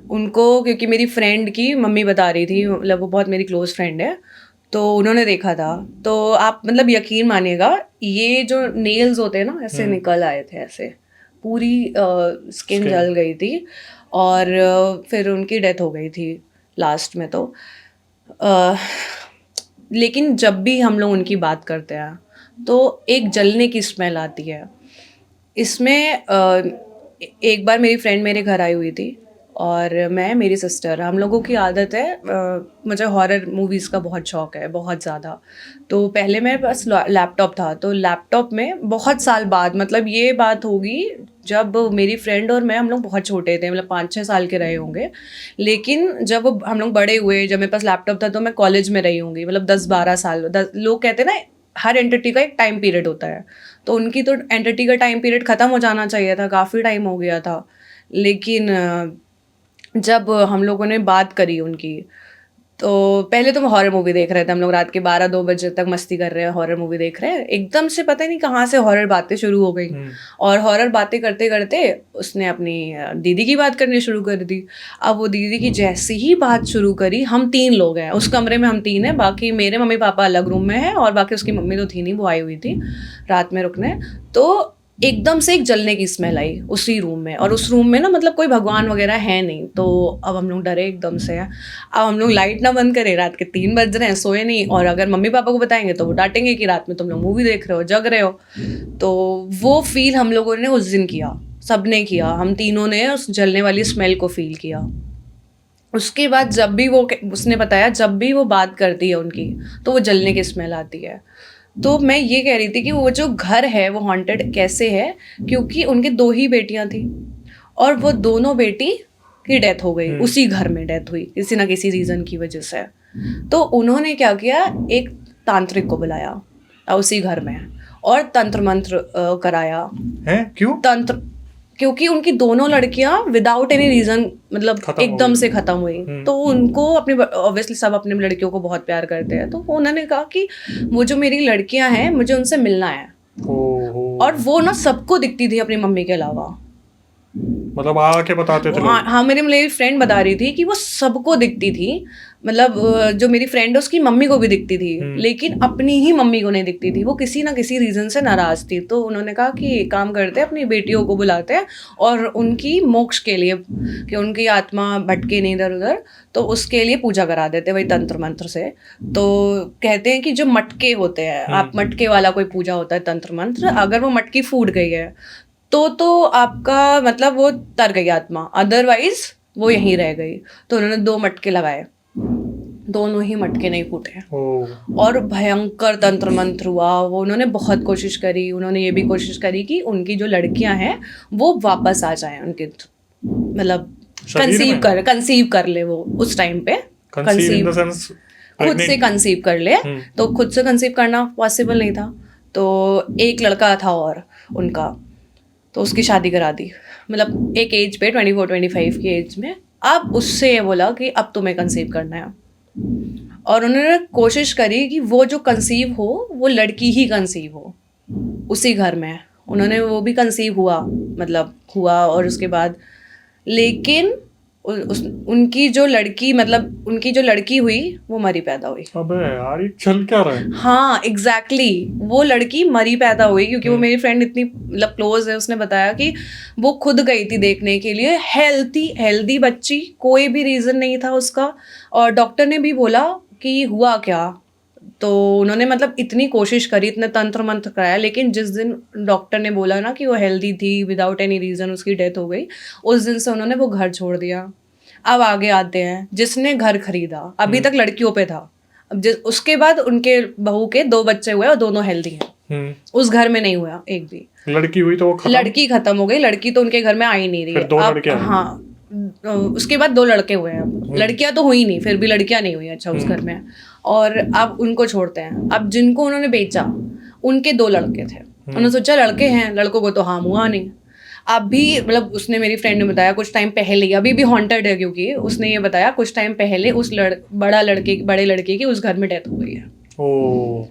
उनको, क्योंकि मेरी फ्रेंड की मम्मी बता रही थी, मतलब वो बहुत मेरी क्लोज फ्रेंड है, तो उन्होंने देखा था। तो आप मतलब यकीन मानिएगा, ये जो नेल्स होते हैं ना, ऐसे निकल आए थे, ऐसे पूरी स्किन जल गई थी। और फिर उनकी डेथ हो गई थी लास्ट में। तो अ, लेकिन जब भी हम लोग उनकी बात करते हैं तो एक जलने की स्मेल आती है इसमें। एक बार मेरी फ्रेंड मेरे घर आई हुई थी, और मैं, मेरी सिस्टर, हम लोगों की आदत है, मुझे हॉरर मूवीज़ का बहुत शौक है, बहुत ज़्यादा। तो पहले मेरे पास लैपटॉप था, तो लैपटॉप में बहुत साल बाद, मतलब ये बात होगी जब मेरी फ्रेंड और मैं, हम लोग बहुत छोटे थे, मतलब 5-6 साल के रहे होंगे। लेकिन जब हम लोग बड़े हुए, जब मेरे पास लैपटॉप था, तो मैं कॉलेज में रही होंगी, मतलब 10-12 साल। लोग कहते हैं ना, हर एंटिटी का एक टाइम पीरियड होता है, तो उनकी तो एंटिटी का टाइम पीरियड ख़त्म हो जाना चाहिए था, काफ़ी टाइम हो गया था। लेकिन जब हम लोगों ने बात करी उनकी, तो पहले तो हॉरर मूवी देख रहे थे हम लोग, रात के 12-2 बजे तक मस्ती कर रहे हैं, हॉरर मूवी देख रहे हैं। एकदम से पता नहीं कहाँ से हॉरर बातें शुरू हो गई, और हॉरर बातें करते करते उसने अपनी दीदी की बात करनी शुरू कर दी। अब वो दीदी की जैसी ही बात शुरू करी, हम 3 लोग हैं उस कमरे में, हम 3 हैं, बाकी मेरे मम्मी पापा अलग रूम में हैं, और बाकी उसकी मम्मी तो थी नहीं, वो आई हुई थी रात में रुकने। तो एकदम से एक जलने की स्मेल आई उसी रूम में, और उस रूम में ना मतलब कोई भगवान वगैरह है नहीं। तो अब हम लोग डरे एकदम से। अब हम लोग लाइट ना बंद करें, रात के 3 बज रहे हैं, सोए नहीं, और अगर मम्मी पापा को बताएंगे तो वो डांटेंगे कि रात में तुम लोग मूवी देख रहे हो, जग रहे हो। तो वो फील हम लोगों ने उस दिन किया, सबने किया, हम तीनों ने उस जलने वाली स्मेल को फील किया। उसके बाद जब भी वो, उसने बताया जब भी वो बात करती है उनकी, तो वो जलने की स्मेल आती है। तो मैं ये कह रही थी कि वो जो घर है वो हॉन्टेड कैसे है, क्योंकि उनके 2 ही बेटियां थी, और वो दोनों बेटी की डेथ हो गई, उसी घर में डेथ हुई किसी ना किसी रीज़न की वजह से। तो उन्होंने क्या किया, एक तांत्रिक को बुलाया उसी घर में, और तंत्र मंत्र कराया। है क्यों? तंत्र, क्योंकि उनकी दोनों लड़कियां विदाउट एनी रीजन मतलब एकदम से खत्म हुई। तो उनको अपने, ऑब्वियसली सब अपने लड़कियों को बहुत प्यार करते हैं, तो उन्होंने कहा कि वो जो मेरी लड़कियां हैं, मुझे उनसे मिलना है। और वो ना सबको दिखती थी अपनी मम्मी के अलावा। मतलब आके बताते थे लोग? हाँ, मेरी फ्रेंड बता रही थी कि वो सबको दिखती थी, मतलब जो मेरी फ्रेंड है उसकी मम्मी को भी दिखती थी, लेकिन अपनी ही मम्मी को नहीं दिखती थी। वो किसी ना किसी रीज़न से नाराज़ थी। तो उन्होंने कहा कि काम करते हैं, अपनी बेटियों को बुलाते हैं, और उनकी मोक्ष के लिए, कि उनकी आत्मा भटके नहीं इधर उधर, तो उसके लिए पूजा करा देते वही तंत्र मंत्र से। तो कहते हैं कि जो मटके होते हैं, आप मटके वाला कोई पूजा होता है तंत्र मंत्र, अगर वो मटकी फूट गई है तो आपका मतलब वो तर गई आत्मा, अदरवाइज वो यहीं रह गई। तो उन्होंने 2 मटके लगाए, दोनों ही मटके नहीं फूटे, और भयंकर तंत्र मंत्र हुआ। वो उन्होंने बहुत कोशिश करी, उन्होंने ये भी कोशिश करी कि उनकी जो लड़कियां हैं वो वापस आ जाएं, उनके मतलब कंसीव कर ले वो उस टाइम पे, कंसीव खुद से कंसीव कर ले। तो खुद से कंसीव करना पॉसिबल नहीं था, तो एक लड़का था और उनका, तो उसकी शादी करा दी, मतलब एक एज पे 24-25 की एज में। अब उससे ये बोला कि अब तुम्हें कंसीव करना है, और उन्होंने कोशिश करी कि वो जो कंसीव हो वो लड़की ही कंसीव हो उसी घर में। उन्होंने वो भी कंसीव हुआ, मतलब हुआ, और उसके बाद लेकिन उनकी जो लड़की, मतलब उनकी जो लड़की हुई वो मरी पैदा हुई। अबे यार, ये चल क्या रहा है? हाँ एग्जैक्टली, वो लड़की मरी पैदा हुई, क्योंकि वो मेरी फ्रेंड इतनी मतलब क्लोज है, उसने बताया कि वो खुद गई थी देखने के लिए, हेल्दी बच्ची, कोई भी रीज़न नहीं था उसका, और डॉक्टर ने भी बोला कि हुआ क्या। तो उन्होंने मतलब इतनी कोशिश करी, इतने तंत्र मंत्र कराया, लेकिन जिस दिन डॉक्टर ने बोला ना कि वो हेल्दी थी, विदाउट एनी रीज़न उसकी डेथ हो गई, उस दिन से उन्होंने वो घर छोड़ दिया। अब आगे आते हैं, जिसने घर खरीदा, अभी तक लड़कियों पे था, अब उसके बाद उनके बहू के 2 बच्चे हुए और दोनों हेल्दी हैं, उस घर में नहीं हुआ एक भी। लड़की हुई तो वो खत्म? लड़की खत्म हो गई, लड़की तो उनके घर में आ ही नहीं रही फिर है। 2 अब लड़के आए। हाँ, उसके बाद 2 लड़के हुए हैं। अब लड़कियां तो हुई नहीं, फिर भी लड़कियां नहीं हुई अच्छा उस घर में। और अब उनको छोड़ते हैं। अब जिनको उन्होंने बेचा उनके 2 लड़के थे, उन्होंने सोचा लड़के हैं, लड़कों को तो हार्म हुआ नहीं। अभी मतलब उसने, मेरी फ्रेंड ने बताया कुछ टाइम पहले, अभी भी हॉन्टेड है, क्योंकि उसने ये बताया कुछ टाइम पहले उस बड़े लड़के की उस घर में डेथ हो गई है। ओ,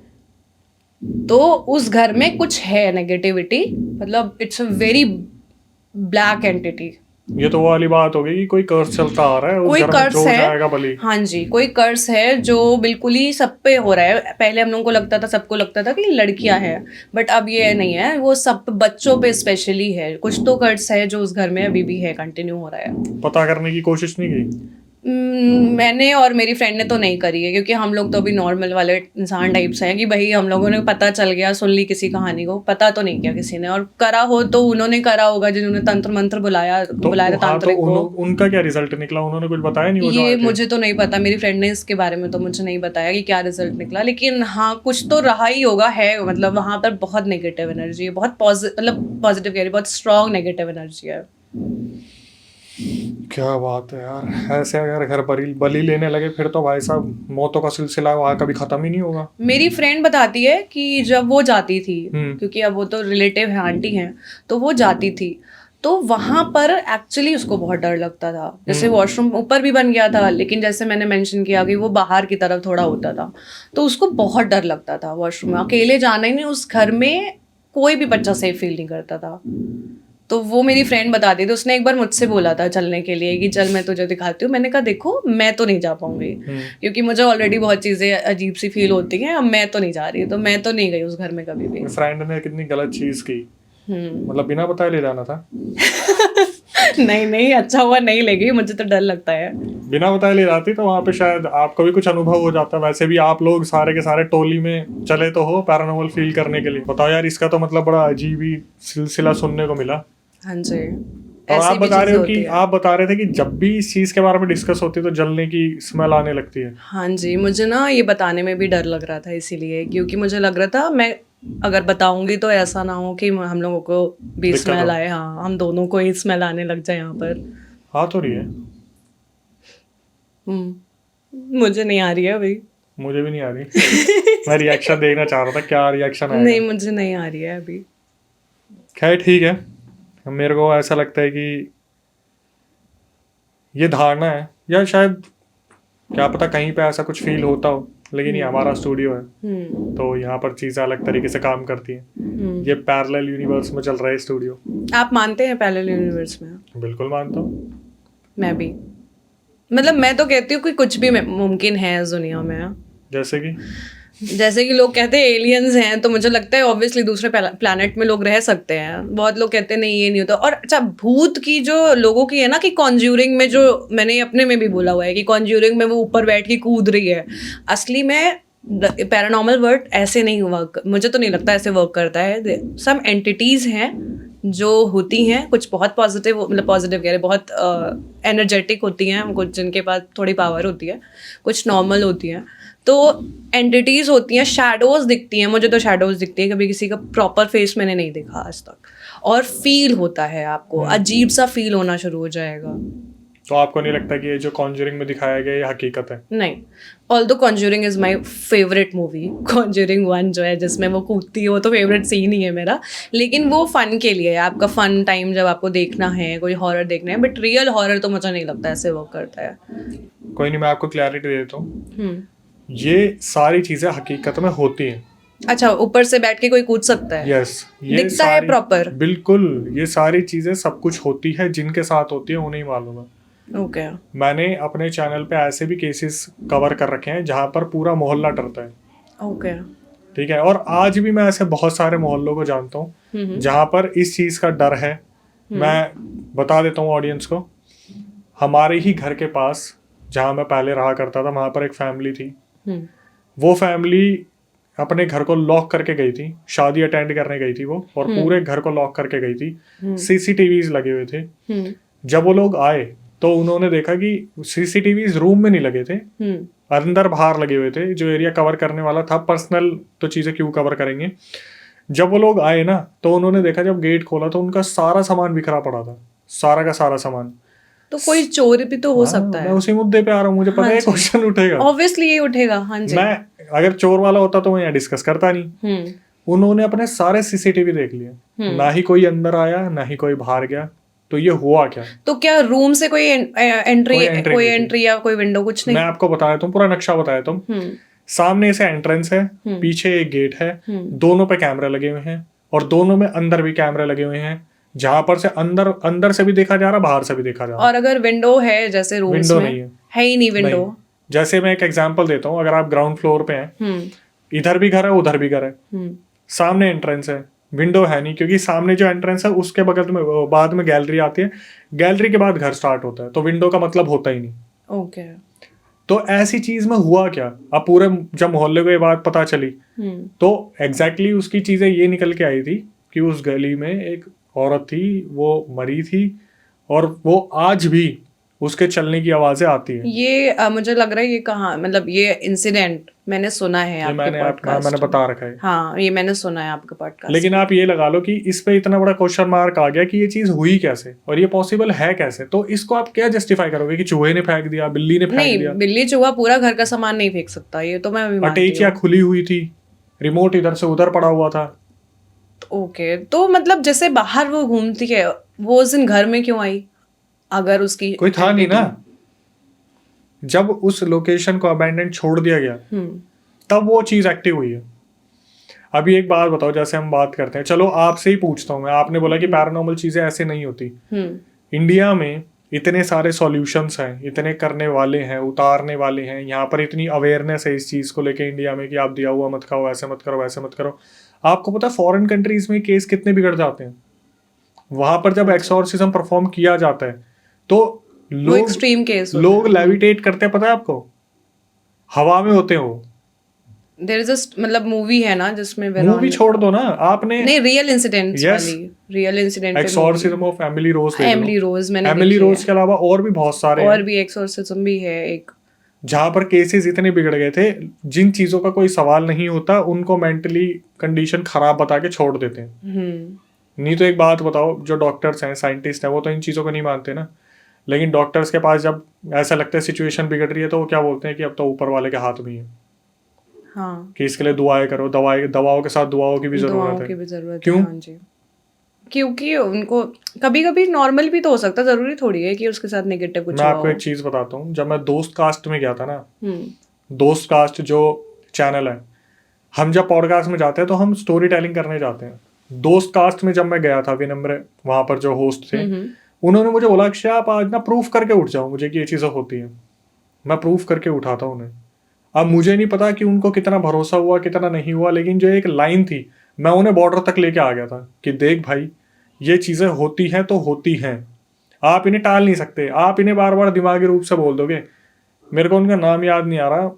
तो उस घर में कुछ है नेगेटिविटी, मतलब it's a very black entity. ये तो वो वाली बात हो गई कि कोई कर्स चलता आ रहा है, उस कोई घर में कर्स जो है, जाएगा बलि। हाँ जी, कोई कर्स है जो बिल्कुल ही सब पे हो रहा है। पहले हम लोगों को लगता था, सबको लगता था कि लड़कियां हैं, बट अब ये नहीं है, वो सब बच्चों पे स्पेशली है। कुछ तो कर्स है जो उस घर में अभी भी है, कंटिन्यू हो रहा है। पता करने की कोशिश नहीं की? मैंने और मेरी फ्रेंड ने तो नहीं करी है, क्योंकि हम लोग तो अभी नॉर्मल वाले इंसान टाइप से हैं कि भाई हम लोगों ने पता चल गया, सुन ली किसी कहानी को, पता तो नहीं किया किसी ने। और करा हो तो उन्होंने करा होगा जिन्होंने तंत्र मंत्र बुलाया तो था तांत्रिक को। उनका क्या रिजल्ट निकला? उन्होंने कुछ बताया नहीं? वो जो ये आए थे? मुझे तो नहीं पता, मेरी फ्रेंड ने इसके बारे में तो मुझे नहीं बताया कि क्या रिजल्ट निकला, लेकिन हाँ कुछ तो रहा ही होगा, है मतलब वहां पर बहुत नेगेटिव एनर्जी है, बहुत पॉजिटिव कह रही, बहुत स्ट्रॉन्ग नेगेटिव एनर्जी है। क्या बात है यार, ऐसे अगर घर बलि लेने लगे फिर तो भाई साहब मौतों का सिलसिला वहाँ कभी खत्म ही नहीं होगा। मेरी फ्रेंड बताती है कि जब वो जाती थी, हम्म। क्योंकि अब वो तो रिलेटिव है, आंटी हैं, तो वो जाती थी, तो वहां पर एक्चुअली उसको बहुत डर लगता था। जैसे वॉशरूम ऊपर भी बन गया था, लेकिन जैसे मैंने मेंशन किया कि वो बाहर की तरफ थोड़ा होता था, तो उसको बहुत डर लगता था वॉशरूम में अकेले जाना ही नहीं। उस घर में कोई भी बच्चा सेफ फील नहीं करता था। तो वो मेरी फ्रेंड बताती थी, उसने एक बार मुझसे बोला था चलने के लिए कि चल मैं तुझे दिखाती हूँ। मैंने कहा देखो मैं तो नहीं जा पाऊंगी, क्योंकि मुझे ऑलरेडी बहुत चीज़ें अजीब सी फील होती हैं, अब मैं तो नहीं जा रही, तो मैं तो नहीं गई उस घर में कभी भी। फ्रेंड ने कितनी गलत चीज की, मतलब बिना बताए ले जाना था। नहीं, अच्छा हुआ नहीं ले गई, मुझे तो डर लगता है। बिना बताए ले जाती तो वहाँ पे शायद आपको भी कुछ अनुभव हो जाता। वैसे भी आप लोग सारे के सारे टोली में चले तो हो पैरानॉर्मल फील करने के लिए। बताओ यार, इसका तो मतलब बड़ा अजीब ही सिलसिला सुनने को मिला। हाँ जी, और आप बता रहे हो कि आप बता रहे थे कि जब भी इस चीज के बारे में डिस्कस होती है तो जलने की स्मेल आने लगती है। हाँ जी, मुझे ना ये बताने में भी डर लग रहा था, इसीलिए, क्योंकि मुझे लग रहा था मैं अगर बताऊंगी तो ऐसा ना हो कि हम लोगों को भी स्मेल आए। हाँ, हम दोनों को ही स्मेल आने लग जाए यहाँ पर। हाँ तो रही है। मुझे नहीं आ रही है अभी। मुझे भी नहीं आ रही। मैं रिएक्शन देखना चाह रहा था, क्या रिएक्शन आएगा। नहीं, मुझे नहीं आ रही है अभी। खैर ठीक है, मेरे को ऐसा लगता है कि ये धारणा है, या शायद क्या पता कहीं पे ऐसा कुछ फील होता हो, लेकिन ये हमारा स्टूडियो है तो यहाँ पर चीज़ें अलग तरीके से काम करती हैं। ये पैरेलल यूनिवर्स में चल रहा है स्टूडियो। आप मानते हैं पैरेलल यूनिवर्स में? बिल्कुल मानता हूँ। मैं भी, मतलब मैं तो कहती हूँ कि कुछ भी मुमकिन है इस दुनिया में। जैसे कि लोग कहते हैं एलियंस हैं, तो मुझे लगता है ऑब्वियसली दूसरे प्लैनेट में लोग रह सकते हैं। बहुत लोग कहते हैं नहीं ये नहीं होता। और अच्छा, भूत की जो लोगों की है ना कि कॉन्ज्यूरिंग में, जो मैंने अपने में भी बोला हुआ है कि कॉन्ज्यूरिंग में वो ऊपर बैठ के कूद रही है, असली में पैरानॉर्मल वर्ड ऐसे नहीं वर्क, मुझे तो नहीं लगता ऐसे वर्क करता है। सम एंटिटीज हैं जो होती हैं, कुछ बहुत पॉजिटिव, मतलब पॉजिटिव कह रहे, बहुत एनर्जेटिक होती हैं, कुछ जिनके पास थोड़ी पावर होती है, कुछ नॉर्मल होती हैं। तो एंटिटीज होती हैं, शैडोज दिखती हैं, मुझे तो शैडोज दिखती हैं, कभी किसी का प्रॉपर फेस मैंने नहीं देखा आज तक। और फील होता है, आपको अजीब सा फील होना शुरू हो जाएगा। तो आपको नहीं लगता कि ये जो कॉन्ज्यूरिंग में दिखाया गया ये हकीकत है? नहीं, although Conjuring is my favourite movie. Conjuring 1 जो है जिसमें वो कूदती है, वो तो फेवरेट सीन ही है मेरा, लेकिन वो फन के लिए है, आपका फन टाइम जब आपको देखना है, कोई हॉरर देखना है। बट रियल हॉरर तो मुझे नहीं लगता ऐसे वर्क करता है। कोई नहीं, मैं आपको क्लैरिटी दे देता हूँ। ये सारी चीजें हकीकत में होती हैं। अच्छा, ऊपर से बैठ के कोई कूद सकता है? यस, ये दिखता है प्रॉपर? बिल्कुल, ये सारी चीजें सब कुछ होती है, जिनके साथ होती है उन्हें मालूम है। ओके। मैंने अपने चैनल पे ऐसे भी केसेस कवर कर रखे हैं जहाँ पर पूरा मोहल्ला डरता है। ओके। ठीक है, और आज भी मैं ऐसे बहुत सारे मोहल्लों को जानता हूँ जहाँ पर इस चीज का डर है। मैं बता देता हूँ ऑडियंस को, हमारे ही घर के पास जहाँ मैं पहले रहा करता था, वहां पर एक फैमिली थी। वो फैमिली अपने घर को लॉक करके गई थी, शादी अटेंड करने गई थी वो, और पूरे घर को लॉक करके गई थी। CCTVs लगे हुए थे। जब वो लोग आए तो उन्होंने देखा कि सीसीटीवी रूम में नहीं लगे थे, अंदर बाहर लगे हुए थे। जो एरिया कवर करने वाला था, पर्सनल तो चीजें क्यों कवर करेंगे। जब वो लोग आए ना तो उन्होंने देखा, जब गेट खोला तो उनका सारा सामान बिखरा पड़ा था, सारा का सारा सामान। तो कोई चोरी भी तो हो सकता मैं है। उसी मुद्दे पे आ रहा हूँ, मुझे पता है क्वेश्चन उठेगा, ऑब्वियसली ये उठेगा। हाँ जी। मैं अगर चोर वाला होता तो मैं यहाँ डिस्कस करता नहीं। उन्होंने अपने सारे सीसीटीवी देख लिए, ना ही कोई अंदर आया ना ही कोई बाहर गया। तो ये हुआ क्या? तो क्या रूम से कोई एंट्री या कोई विंडो कुछ नहीं? मैं आपको बताया तुम पूरा नक्शा बताया तुम। सामने से एंट्रेंस है, पीछे एक गेट है, दोनों पे कैमरे लगे हुए हैं और दोनों में अंदर भी कैमरे लगे हुए हैं, जहां पर से अंदर से भी देखा जा रहा, बाहर से भी देखा जा रहा। और अगर विंडो है जैसे रूम्स विंडो में, नहीं है ही नहीं विंडो। जैसे मैं एक एग्जांपल देता हूँ, अगर आप ग्राउंड फ्लोर पे हैं, इधर भी घर है उधर भी घर है, सामने एंट्रेंस है, विंडो है नहीं, क्योंकि सामने जो एंट्रेंस है उसके बगल में बाद में गैलरी आती है, गैलरी के बाद घर स्टार्ट होता है, तो विंडो का मतलब होता ही नहीं। ओके। तो ऐसी चीज में हुआ क्या, अब पूरे जब मोहल्ले को ये बात पता चली तो एग्जैक्टली उसकी चीजें ये निकल के आई थी कि उस गली में एक औरत थी, वो मरी थी और वो आज भी उसके चलने की आवाजें आती है। ये मुझे लग रहा है ये कहाँ, मतलब ये इंसिडेंट मैंने सुना है आपके पॉडकास्ट। मैंने बता रखा है। हाँ, ये मैंने सुना है आपके पॉडकास्ट। लेकिन आप ये लगा लो कि इस पे इतना बड़ा क्वेश्चन मार्क आ गया कि ये चीज हुई कैसे और ये पॉसिबल है कैसे। तो इसको आप क्या जस्टिफाई करोगे कि चूहे ने फेंक दिया, बिल्ली ने फेंक दिया? बिल्ली चूहा पूरा घर का सामान नहीं फेंक सकता, ये तो मैं भी मानती हूँ। अटैचियां खुली हुई थी, रिमोट इधर से उधर पड़ा हुआ था। ओके, तो मतलब जैसे बाहर वो घूमती है, वो उस दिन घर में क्यों आई? अगर उसकी कोई था नहीं ना, जब उस लोकेशन को अबैंडन छोड़ दिया गया तब वो चीज एक्टिव हुई है। अभी एक बात बताओ, जैसे हम बात करते हैं, चलो आपसे ही पूछता हूँ मैं, आपने बोला कि पैरानॉर्मल चीजें ऐसे नहीं होती। इंडिया में इतने सारे सॉल्यूशंस हैं, इतने करने वाले हैं, उतारने वाले हैं, यहाँ पर इतनी अवेयरनेस है इस चीज को लेके इंडिया में कि आप दिया हुआ मत खाओ, ऐसे मत करो, वैसे मत करो। आपको पता है फॉरेन कंट्रीज में केस कितने बिगड़ जाते हैं? वहां पर जब एक्सॉर्सिज्म परफॉर्म किया जाता है तो लोग एक्सट्रीम केस लोग लेविटेट करते हैं, पता है आपको, हवा में होते हो। देयर इज मतलब मूवी है ना जिसमें मूवी छोड़ दो ना, आपने नहीं रियल इंसिडेंट्स वाली, real incident exorcism of Emily Rose, Emily Rose मैंने एमिली रोज के अलावा और भी बहुत सारे और भी एक्सॉर्सिज्म भी है एक, जहां पर केसेस इतने बिगड़ गए थे, जिन चीजों का कोई सवाल नहीं होता उनको मेंटली कंडीशन खराब बता के छोड़ देते हैं। नहीं तो एक बात बताओ, जो डॉक्टर्स हैं, साइंटिस्ट हैं, वो तो इन चीजों को नहीं मानते ना। लेकिन डॉक्टर्स के पास जब ऐसा लगता है सिचुएशन बिगड़ रही है तो वो क्या बोलते हैं कि अब तो ऊपर वाले के हाथ में है। हाँ, कि इसके लिए दुआएं करो, दवाओं के साथ दुआओं की भी जरूरत है। क्यों? हाँ जी, क्योंकि उनको कभी कभी नॉर्मल भी तो हो सकता है, जरूरी थोड़ी है कि उसके साथ नेगेटिव कुछ। मैं आपको एक चीज बताता हूँ, जब मैं दोस्त कास्ट में गया था ना, दोस्त कास्ट जो चैनल है, हम जब पॉडकास्ट में जाते हैं तो हम स्टोरी टेलिंग करने जाते हैं। दोस्त कास्ट में जब मैं गया था, विनम्र वहां पर जो होस्ट थे, उन्होंने मुझे बोला अक्षय आप आज ना प्रूफ करके उठ जाओ मुझे कि ये चीजें होती हैं। मैं प्रूफ करके उठा था उन्हें। अब मुझे नहीं पता कि उनको कितना भरोसा हुआ कितना नहीं हुआ, लेकिन जो एक लाइन थी मैं उन्हें बॉर्डर तक लेके आ गया था कि देख भाई ये चीजें होती हैं तो होती हैं, आप इन्हें टाल नहीं सकते, आप इन्हें बार बार दिमागी रूप से बोल दोगे। मेरे को उनका नाम याद नहीं आ रहा,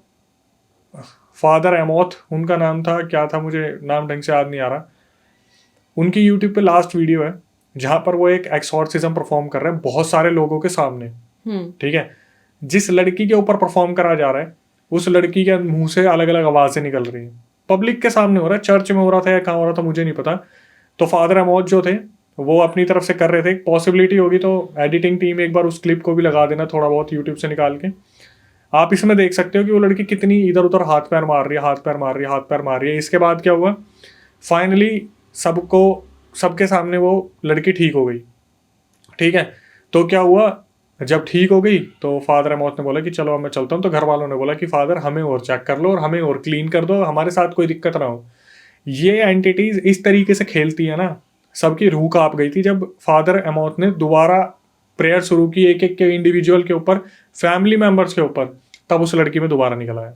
फादर एमोथ उनका नाम था, क्या था मुझे नाम ढंग से याद नहीं आ रहा। उनकी यूट्यूब पे लास्ट वीडियो है जहां पर वो एक एक्सॉर्सिज्म परफॉर्म कर रहे हैं बहुत सारे लोगों के सामने। ठीक है, जिस लड़की के ऊपर परफॉर्म करा जा रहा है उस लड़की के मुंह से अलग अलग आवाजें निकल रही हैं, पब्लिक के सामने हो रहा है, चर्च में हो रहा था या कहाँ हो रहा था मुझे नहीं पता। तो फादर अमोद जो थे वो अपनी तरफ से कर रहे थे, पॉसिबिलिटी होगी तो एडिटिंग टीम एक बार उस क्लिप को भी लगा देना थोड़ा बहुत यूट्यूब से निकाल के। आप इसमें देख सकते हो कि वो लड़की कितनी इधर उधर हाथ पैर मार रही है, हाथ पैर मार रही है, हाथ पैर मार रही है। इसके बाद क्या हुआ, फाइनली सबके सामने वो लड़की ठीक हो गई। ठीक है, तो क्या हुआ, जब ठीक हो गई तो फादर अमोत ने बोला कि चलो अब मैं चलता हूँ। तो घर वालों ने बोला कि फादर हमें और चेक कर लो और हमें और क्लीन कर दो, हमारे साथ कोई दिक्कत ना हो। ये एंटिटीज इस तरीके से खेलती है ना, सबकी रूह कांप गई थी जब फादर अमोत ने दोबारा प्रेयर शुरू की एक एक के इंडिविजुअल के ऊपर, फैमिली मेंबर्स के ऊपर, तब उस लड़की में दोबारा निकल आया।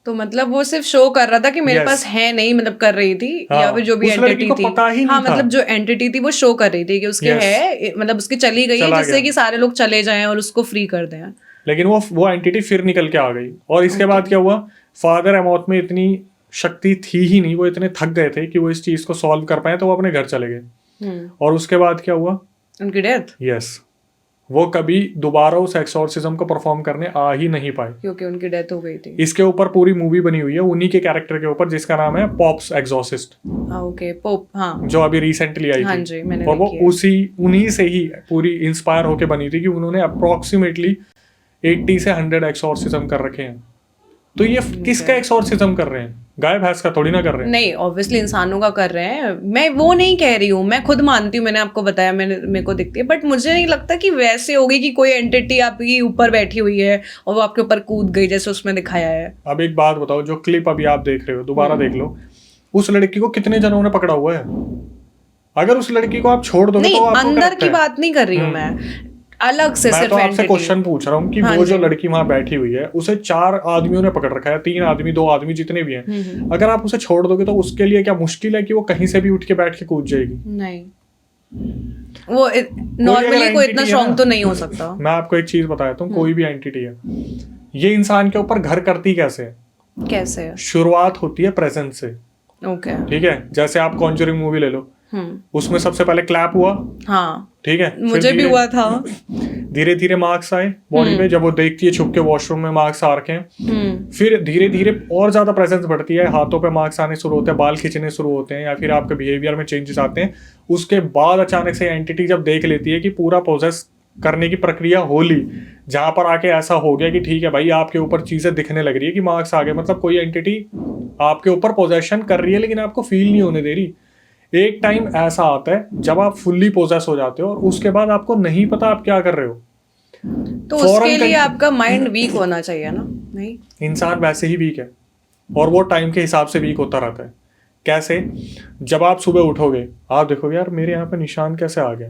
तो मतलब वो सिर्फ शो कर रहा था कि मेरे पास है नहीं, मतलब कर रही थी। हाँ, या फिर जो भी एंटिटी थी, पता ही नहीं हाँ था। मतलब जो एंटिटी थी वो शो कर रही थी कि उसके है, मतलब उसकी चली गई है, जिससे कि सारे लोग चले जाएं और उसको फ्री कर दें। लेकिन वो एंटिटी फिर निकल के आ गई। और इसके बाद क्या हुआ, फादर अमोत में इतनी शक्ति थी ही नहीं, वो इतने थक गए थे कि वो इस चीज को सॉल्व कर पाए, तो वो अपने घर चले गए। और उसके बाद क्या हुआ, उनकी डेथ। यस, वो कभी दोबारा उस एक्सोर्सिज्म को परफॉर्म करने आ ही नहीं पाए, क्योंकि उनकी डेथ हो गई थी। इसके ऊपर पूरी मूवी बनी हुई है उन्हीं के कैरेक्टर के ऊपर, जिसका नाम है पॉप्स एग्जॉर्सिस्ट, ओके, पोप, हाँ जो अभी रिसेंटली आई हाँ थी। जी, मैंने और वो देखी है। उन्हीं से ही पूरी इंस्पायर होके बनी थी कि उन्होंने अप्रोक्सीमेटली 80 से 100 एक्सोर्सिज्म कर रखे हैं। तो ये किसका एक्सोर्सिज्म कर रहे हैं? गाय भैंस का थोड़ी ना कर रहे हैं। नहीं, ऑब्वियसली इंसानों का कर रहे हैं, मैं वो नहीं कह रही हूँ, मैं खुद मानती हूँ, मैंने आपको बताया, मेरे को दिखती है, बट मुझे नहीं लगता कि वैसे होगी कि कोई एंटिटी आपकी ऊपर बैठी हुई है और वो आपके ऊपर कूद गई जैसे उसमें दिखाया है। अब एक बात बताओ, जो क्लिप अभी आप देख रहे हो दोबारा देख लो, उस लड़की को कितने जनों ने पकड़ा हुआ है? अगर उस लड़की को आप छोड़ दोगे नहीं, तो आपको अंदर क्या की लगता है? बात नहीं कर रही हूँ मैं, अलग से मैं सिर्फ तो आपसे एंटिटी। क्वेश्चन पूछ रहा हूँ कि हाँ वो जो जी। लड़की वहां बैठी हुई है उसे 4 आदमियों ने पकड़ रखा है, 3 आदमी 2 आदमी जितने भी हैं, अगर आप उसे छोड़ दोगे तो उसके लिए क्या मुश्किल है कि वो कहीं से भी उठ के बैठ के कूद जाएगी? नहीं, वो नॉर्मली कोई इतना entity है स्ट्रांग ना, तो नहीं हो सकता। मैं आपको एक चीज बताया हूँ, कोई भी एंटिटी है, ये इंसान के ऊपर घर करती कैसे है? कैसे? शुरुआत होती है प्रेजेंस से, ओके। ठीक है? जैसे आप कॉन्जरिंग मूवी ले लो, उसमें सबसे पहले क्लैप हुआ, हाँ, ठीक है, मुझे भी हुआ था। धीरे धीरे मार्क्स आए बॉडी पे, जब वो देखती है छुप के वॉशरूम में मार्क्स आ रखे हैं, फिर धीरे धीरे और ज्यादा प्रेजेंस बढ़ती है, हाथों पे मार्क्स आने शुरू होते हैं, बाल खींचने शुरू होते हैं, या फिर आपके बिहेवियर में चेंजेस आते हैं। उसके बाद अचानक से एंटिटी जब देख लेती है कि पूरा प्रोसेस करने की प्रक्रिया हो ली, जहां पर आके ऐसा हो गया कि ठीक है भाई आपके ऊपर चीजें दिखने लग रही है कि मार्क्स आ गए, मतलब कोई एंटिटी आपके ऊपर पोजेशन कर रही है लेकिन आपको फील नहीं होने दे रही। एक टाइम ऐसा आता है जब आप फुल्ली पोजेस हो जाते हो और उसके बाद आपको नहीं पता आप क्या कर रहे हो। तो उसके लिए आपका माइंड वीक होना चाहिए ना? नहीं, इंसान वैसे ही वीक है और वो टाइम के हिसाब से वीक होता रहता है। कैसे? जब आप सुबह उठोगे आप देखोगे यार मेरे यहाँ पे निशान कैसे आ गए।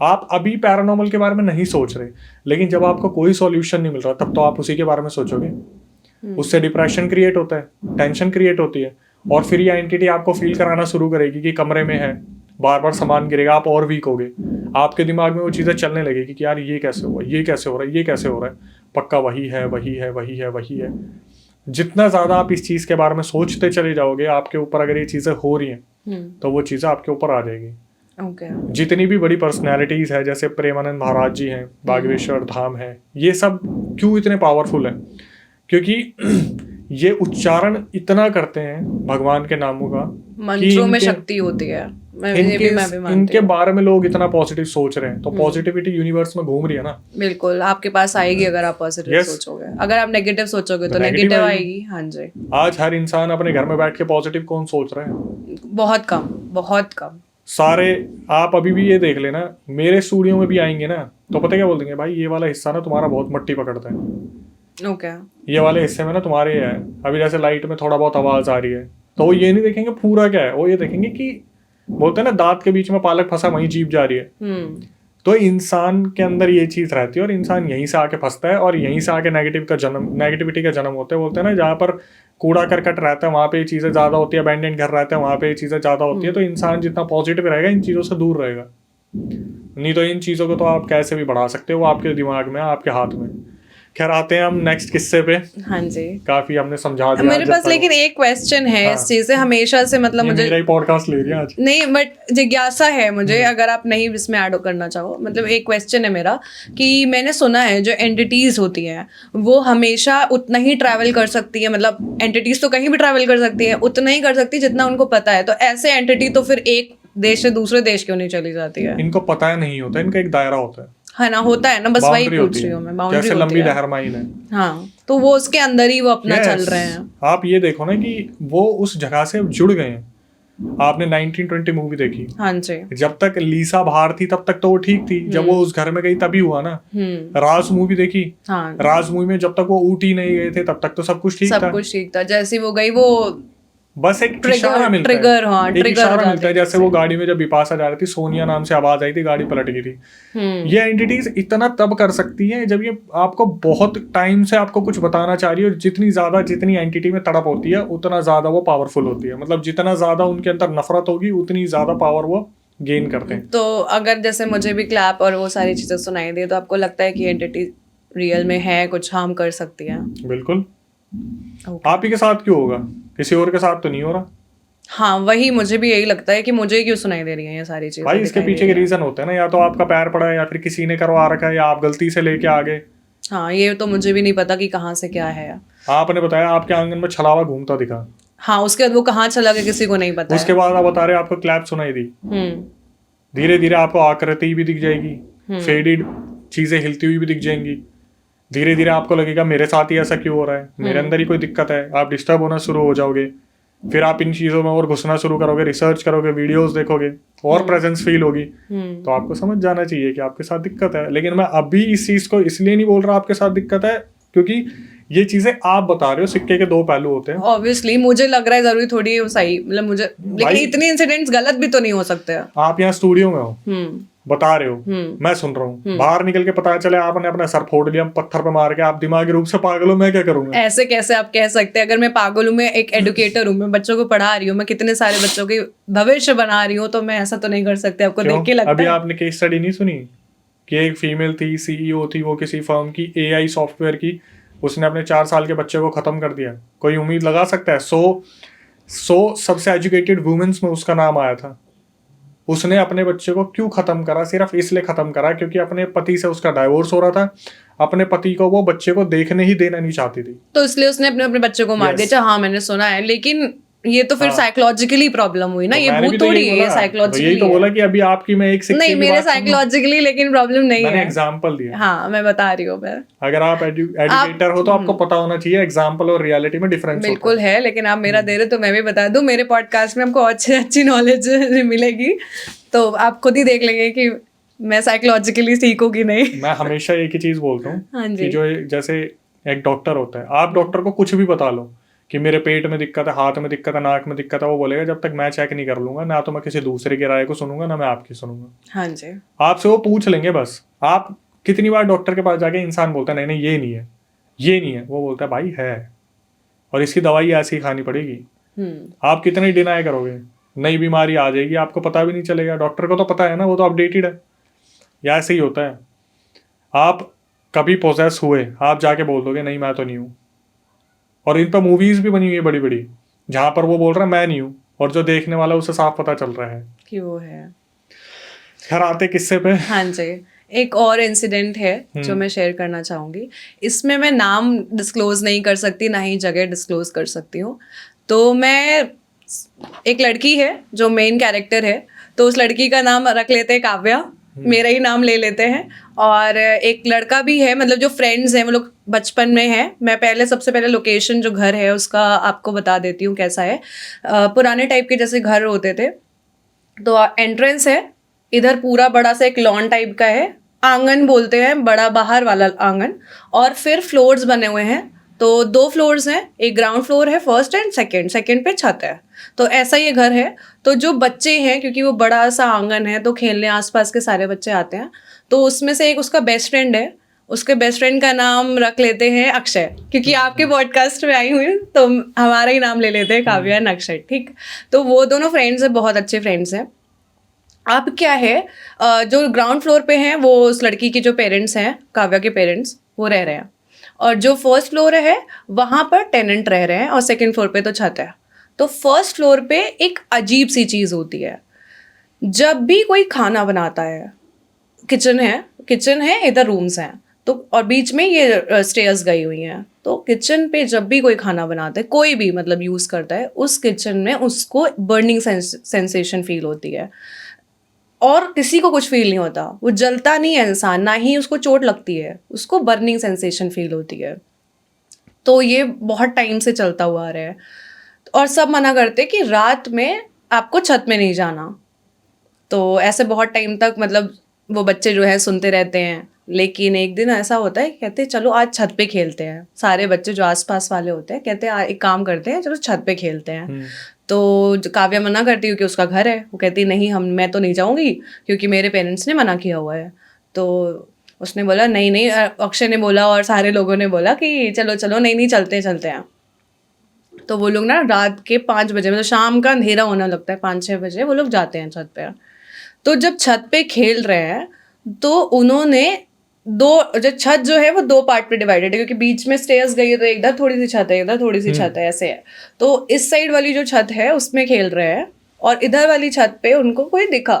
आप अभी पैरानॉर्मल के बारे में नहीं सोच रहे, लेकिन जब आपको कोई सॉल्यूशन नहीं मिल रहा तब तो आप उसी के बारे में सोचोगे। उससे डिप्रेशन क्रिएट होता है, टेंशन क्रिएट होती है, और फिर ये एंटिटी आपको फील कराना शुरू करेगी कि कमरे में है, बार बार सामान गिरेगा, आप और वीक होगे। आपके दिमाग में वो चीज़ें चलने लगेगी कि यार ये कैसे हुआ, ये कैसे हो रहा है, ये कैसे हो रहा है, पक्का वही है वही है वही है वही है। जितना ज़्यादा आप इस चीज़ के बारे में सोचते चले जाओगे, आपके ऊपर अगर ये चीज़ें हो रही हैं तो वो चीज़ें आपके ऊपर आ जाएगी। जितनी भी बड़ी पर्सनैलिटीज़ है, जैसे प्रेमानंद महाराज जी हैं, बागेश्वर धाम है, ये सब क्यों इतने पावरफुल हैं? क्योंकि ये उच्चारण इतना करते हैं भगवान के नामों का, मंत्रों में शक्ति होती है। मैं भी मानती इनके हूँ। बारे में लोग इतना पॉजिटिव सोच रहे हैं, तो पॉजिटिविटी यूनिवर्स में घूम रही है ना। बिल्कुल आपके पास आएगी अगर आप पॉजिटिव Yes. सोचोगे, अगर आप नेगेटिव सोचोगे तो Negative नेगेटिव आएगी। आएगी। हाँ जी, आज हर इंसान अपने घर में बैठ के पॉजिटिव कौन सोच रहा है? बहुत कम, बहुत कम। सारे, आप अभी भी ये देख लेना, मेरे स्टूडियो में भी आएंगे ना तो पता क्या बोल देंगे, भाई ये वाला हिस्सा ना तुम्हारा बहुत मट्टी पकड़ता है, ओके, ये वाले हिस्से में ना तुम्हारे है। अभी जैसे लाइट में थोड़ा बहुत आवाज आ रही है, तो वो ये नहीं देखेंगे पूरा क्या है, वो ये देखेंगे कि बोलते हैं ना दांत के बीच में पालक फंसा वहीं जीभ जा रही है। तो इंसान के अंदर ये चीज रहती है और इंसान यहीं से आके फंसता है और यहीं से आके नेगेटिविटी का जन्म होता है। बोलते हैं ना जहाँ पर कूड़ा करकट रहता है वहाँ पे ये चीजें ज्यादा होती है, अबैंडन घर रहता है वहाँ पे ये चीजें ज्यादा होती है। तो इंसान जितना पॉजिटिव रहेगा इन चीजों से दूर रहेगा, नहीं तो इन चीजों को तो आप कैसे भी बढ़ा सकते हो, वो आपके दिमाग में, आपके हाथ में। खैर आते हैं हम नेक्स्ट किस्से पे। हाँ जी, काफी हमने समझा दिया। मेरे पास लेकिन एक क्वेश्चन है इस चीज से हमेशा से, मतलब मुझे मेरा ही पॉडकास्ट ले रही है आज। नहीं, बट जिज्ञासा है मुझे, अगर आप नहीं इसमें ऐड करना चाहो, मतलब एक क्वेश्चन है मेरा कि मैंने सुना है जो एंटिटीज होती हैं वो हमेशा उतना ही ट्रैवल कर सकती है, मतलब एंटिटीज तो कहीं भी ट्रैवल कर सकती है, उतना ही कर सकती है जितना उनको पता है। तो ऐसे एंटिटी तो फिर एक देश से दूसरे देश क्यों नहीं चली जाती है? इनको पता नहीं होता, इनका एक दायरा होता है ना, होता है ना, बस वही Boundary पूछ होती रही है। हूँ मैं, बाउंड्री जैसे होती लंबी है। लहर माइन है, हाँ, तो वो उसके अंदर ही वो अपना Yes. चल रहे हैं। आप ये देखो ना कि वो उस जगह से जुड़ गए हैं। आपने 1920 मूवी देखी? हाँ जी, जब तक लीसा बाहर थी तब तक तो वो ठीक थी, जब वो उस घर में गई तभी हुआ ना। राज मूवी देखी? हाँ, राज मूवी में जब तक वो ऊटी नहीं गए थे तब तक तो सब कुछ ठीक था। सब कुछ ठीक था, जैसे वो गई वो बस एक इशारा मिलता ट्रिगर, हाँ, है, एक ट्रिगर इशारा हो मिलता है। जाते जैसे वो गाड़ी में जब बिपाशा जा रही थी, सोनिया नाम से आवाज आई थी, गाड़ी पलट गई थी। ये एंटिटीज इतना तब कर सकती हैं जब ये आपको बहुत टाइम से आपको कुछ बताना चाह रही है, और जितनी एंटिटी में तड़प होती है उतना ज्यादा वो पावरफुल होती है। मतलब जितना ज्यादा उनके अंदर नफरत होगी उतनी ज्यादा पावर वो गेन करते हैं। तो अगर जैसे मुझे भी क्लैप और वो सारी चीजें सुनाई दे, तो आपको लगता है कि एंटिटी रियल में है, कुछ हार्म कर सकती है? बिल्कुल। आप ही के साथ क्यों होगा, किसी और के साथ तो नहीं हो रहा। हाँ वही, मुझे भी यही लगता है कि मुझे क्यों सुनाई दे रही है ये सारी चीजें। भाई इसके दिखाई दे पीछे के रही हैं। रीजन होते हैं ना, या तो आपका पैर पड़ा है या फिर किसी ने करवा रखा है या आप गलती से लेके आ गए। हाँ ये तो मुझे भी नहीं पता कि कहाँ से क्या है। आपने बताया आपके आंगन में छलावा घूमता दिखा, हाँ उसके बाद वो कहाँ चला गया किसी को नहीं पता उसके है। बाद आप बता रहे आपको क्लैप सुनाई दी, हम्म। धीरे धीरे आपको आकृति भी दिख जाएगी, फेडेड चीजें हिलती हुई भी दिख जाएंगी, धीरे धीरे आपको लगेगा मेरे साथ ही ऐसा क्यों हो रहा है, मेरे अंदर ही कोई दिक्कत है, आप डिस्टर्ब होना शुरू हो जाओगे। फिर आप इन चीजों में और घुसना शुरू करोगे, रिसर्च करोगे, वीडियोस देखोगे और प्रेजेंस फील होगी। तो आपको समझ जाना चाहिए कि आपके साथ दिक्कत है। लेकिन मैं अभी इस चीज को इसलिए नहीं बोल रहा आपके साथ दिक्कत है क्योंकि ये चीजें आप बता रहे हो, सिक्के के दो पहलू होते हैं। ऑब्वियसली मुझे लग रहा है जरूरी थोड़ी है वो सही, मतलब मुझे, लेकिन भाई- इतने इंसिडेंट्स गलत भी तो नहीं हो सकते हैं। आप यहाँ स्टूडियो में हो, हम्म। बता रहे हो, मैं सुन रहा हूँ, बाहर निकल के पता चले आपने अपना सर फोड़ लिया पत्थर पे मार के, आप दिमागी रूप से पागल हो, मैं क्या करूंगा? ऐसे कैसे आप कह सकते हैं? अगर मैं पागल हूँ, मैं एक एडुकेटर हूँ, मैं बच्चों को पढ़ा रही हूँ, मैं कितने सारे बच्चों के भविष्य बना रही हूँ, तो मैं ऐसा तो नहीं कर सकती। आपको देख के लगता अभी है? आपने केस स्टडी नहीं सुनी कि एक फीमेल थी, सीईओ थी वो किसी फर्म की, एआई सॉफ्टवेयर की, उसने अपने 4 साल के बच्चे को खत्म कर दिया। कोई उम्मीद लगा सकता है? 100 सबसे एजुकेटेड वुमेन्स में उसका नाम आया था। उसने अपने बच्चे को क्यों खत्म करा? सिर्फ इसलिए खत्म करा क्योंकि अपने पति से उसका डाइवोर्स हो रहा था, अपने पति को वो बच्चे को देखने ही देना नहीं चाहती थी। तो इसलिए उसने अपने अपने बच्चे को मार दिया। अच्छा, हाँ मैंने सुना है, लेकिन ये तो फिर साइकोलॉजिकली प्रॉब्लम हुई ना, तो ये मैंने भी भूत तो थोड़ी यही है, ये बोला। साइकोलॉजिकली यही तो बोला कि अभी आपकी मैं एक सिक्के नहीं, की मेरे बात सुन, साइकोलॉजिकली लेकिन प्रॉब्लम नहीं मैंने है। एग्जाम्पल दिया। हाँ मैं बता रही हूँ मैं। अगर आप एजुकेटर हो तो आपको पता होना चाहिए एग्जाम्पल और रियलिटी में डिफरेंस होता बिल्कुल है, लेकिन आप मेरा दे रहे तो मैं भी बता दूं, मेरे पॉडकास्ट में आपको अच्छी नॉलेज मिलेगी, तो आप खुद ही देख लेंगे कि मैं साइकोलॉजिकली सीखूं कि नहीं। है। मैं हमेशा एक ही चीज बोलता हाँ हूँ जी। कि जो जैसे एक डॉक्टर होता है, आप डॉक्टर को कुछ भी बता लो कि मेरे पेट में दिक्कत है, हाथ में दिक्कत है, नाक में दिक्कत है, वो बोलेगा जब तक मैं चेक नहीं कर लूंगा ना तो मैं किसी दूसरे की राय को सुनूंगा ना मैं आपकी सुनूंगा। हाँ जी। आपसे वो पूछ लेंगे बस। आप कितनी बार डॉक्टर के पास जाके इंसान बोलता है नहीं नहीं ये नहीं है, ये नहीं है, वो बोलता है भाई है और इसकी दवाई ऐसी ही खानी पड़ेगी। आप कितने डिनाई करोगे, नई बीमारी आ जाएगी, आपको पता भी नहीं चलेगा। डॉक्टर को तो पता है ना, वो तो अपडेटेड है। या ऐसे ही होता है, आप कभी पोजेस हुए, आप जाके बोल दोगे नहीं मैं तो नहीं हूँ, और इन पर मूवीज भी बनी हुई है बड़ी बड़ी जहां पर वो बोल रहा है मैं नहीं हूँ और जो देखने वाला उसे साफ पता चल रहा है कि वो है। खैर आते किस्से पे। हाँ जी, एक और इंसिडेंट है जो मैं शेयर करना चाहूँगी। इसमें मैं नाम डिस्क्लोज नहीं कर सकती, ना ही जगह डिस्क्लोज कर सकती हूँ। तो मैं, एक लड़की है जो मेन कैरेक्टर है, तो उस लड़की का नाम रख लेते हैं काव्या, मेरा ही नाम ले लेते हैं। और एक लड़का भी है, मतलब जो फ्रेंड्स हैं वो लोग बचपन में हैं। मैं पहले सबसे पहले लोकेशन जो घर है उसका आपको बता देती हूँ कैसा है। पुराने टाइप के जैसे घर होते थे, तो एंट्रेंस है, इधर पूरा बड़ा सा एक लॉन टाइप का है, आंगन बोलते हैं, बड़ा बाहर वाला आंगन, और फिर फ्लोर्स बने हुए हैं। तो 2 फ्लोर्स हैं, एक ग्राउंड फ्लोर है, फर्स्ट एंड सेकंड पे छत है। तो ऐसा ये घर है। तो जो बच्चे हैं, क्योंकि वो बड़ा सा आंगन है तो खेलने आसपास के सारे बच्चे आते हैं। तो उसमें से एक उसका बेस्ट फ्रेंड है, उसके बेस्ट फ्रेंड का नाम रख लेते हैं अक्षय, क्योंकि आपके पॉडकास्ट में आई हुई हूँ तो हमारा ही नाम ले लेते हैं, काव्या एंड अक्षय, ठीक। तो वो दोनों फ्रेंड्स हैं, बहुत अच्छे फ्रेंड्स हैं। अब क्या है, जो ग्राउंड फ्लोर पे हैं वो उस लड़की के जो पेरेंट्स हैं, काव्या के पेरेंट्स, वो रह रहे हैं। और जो फर्स्ट फ्लोर है वहाँ पर टेनेंट रह रहे हैं, और सेकंड फ्लोर पे तो छत है। तो फर्स्ट फ्लोर पे एक अजीब सी चीज़ होती है, जब भी कोई खाना बनाता है, किचन है, इधर रूम्स हैं, तो और बीच में ये स्टेयर्स गई हुई हैं। तो किचन पे जब भी कोई खाना बनाता है, कोई भी मतलब यूज़ करता है, उस किचन में उसको बर्निंग सेंसेशन फील होती है, और किसी को कुछ फील नहीं होता। वो जलता नहीं है इंसान, ना ही उसको चोट लगती है, उसको बर्निंग सेंसेशन फील होती है। तो ये बहुत टाइम से चलता हुआ आ रहा है, और सब मना करते कि रात में आपको छत में नहीं जाना। तो ऐसे बहुत टाइम तक मतलब वो बच्चे जो है सुनते रहते हैं। लेकिन एक दिन ऐसा होता है, कहते हैं चलो आज छत पे खेलते हैं। सारे बच्चे जो आसपास वाले होते हैं कहते हैं एक काम करते हैं, चलो छत पे खेलते हैं। तो काव्या मना करती है कि उसका घर है, वो कहती नहीं मैं तो नहीं जाऊंगी क्योंकि मेरे पेरेंट्स ने मना किया हुआ है। तो उसने बोला नहीं, अक्षय ने बोला और सारे लोगों ने बोला कि चलो नहीं चलते हैं। तो वो लोग ना रात के 5 बजे, मतलब शाम का अंधेरा होने लगता है, 5-6 बजे वो लोग जाते हैं छत पे। तो जब छत पे खेल रहे हैं तो उन्होंने दो जो छत जो है वो दो पार्ट पे डिवाइडेड है, क्योंकि बीच में स्टेयर्स गई है तो इधर थोड़ी सी छत है, इधर थोड़ी सी छत है, ऐसे है। तो इस साइड वाली जो छत है उसमें खेल रहे हैं और इधर वाली छत पे उनको कोई दिखा,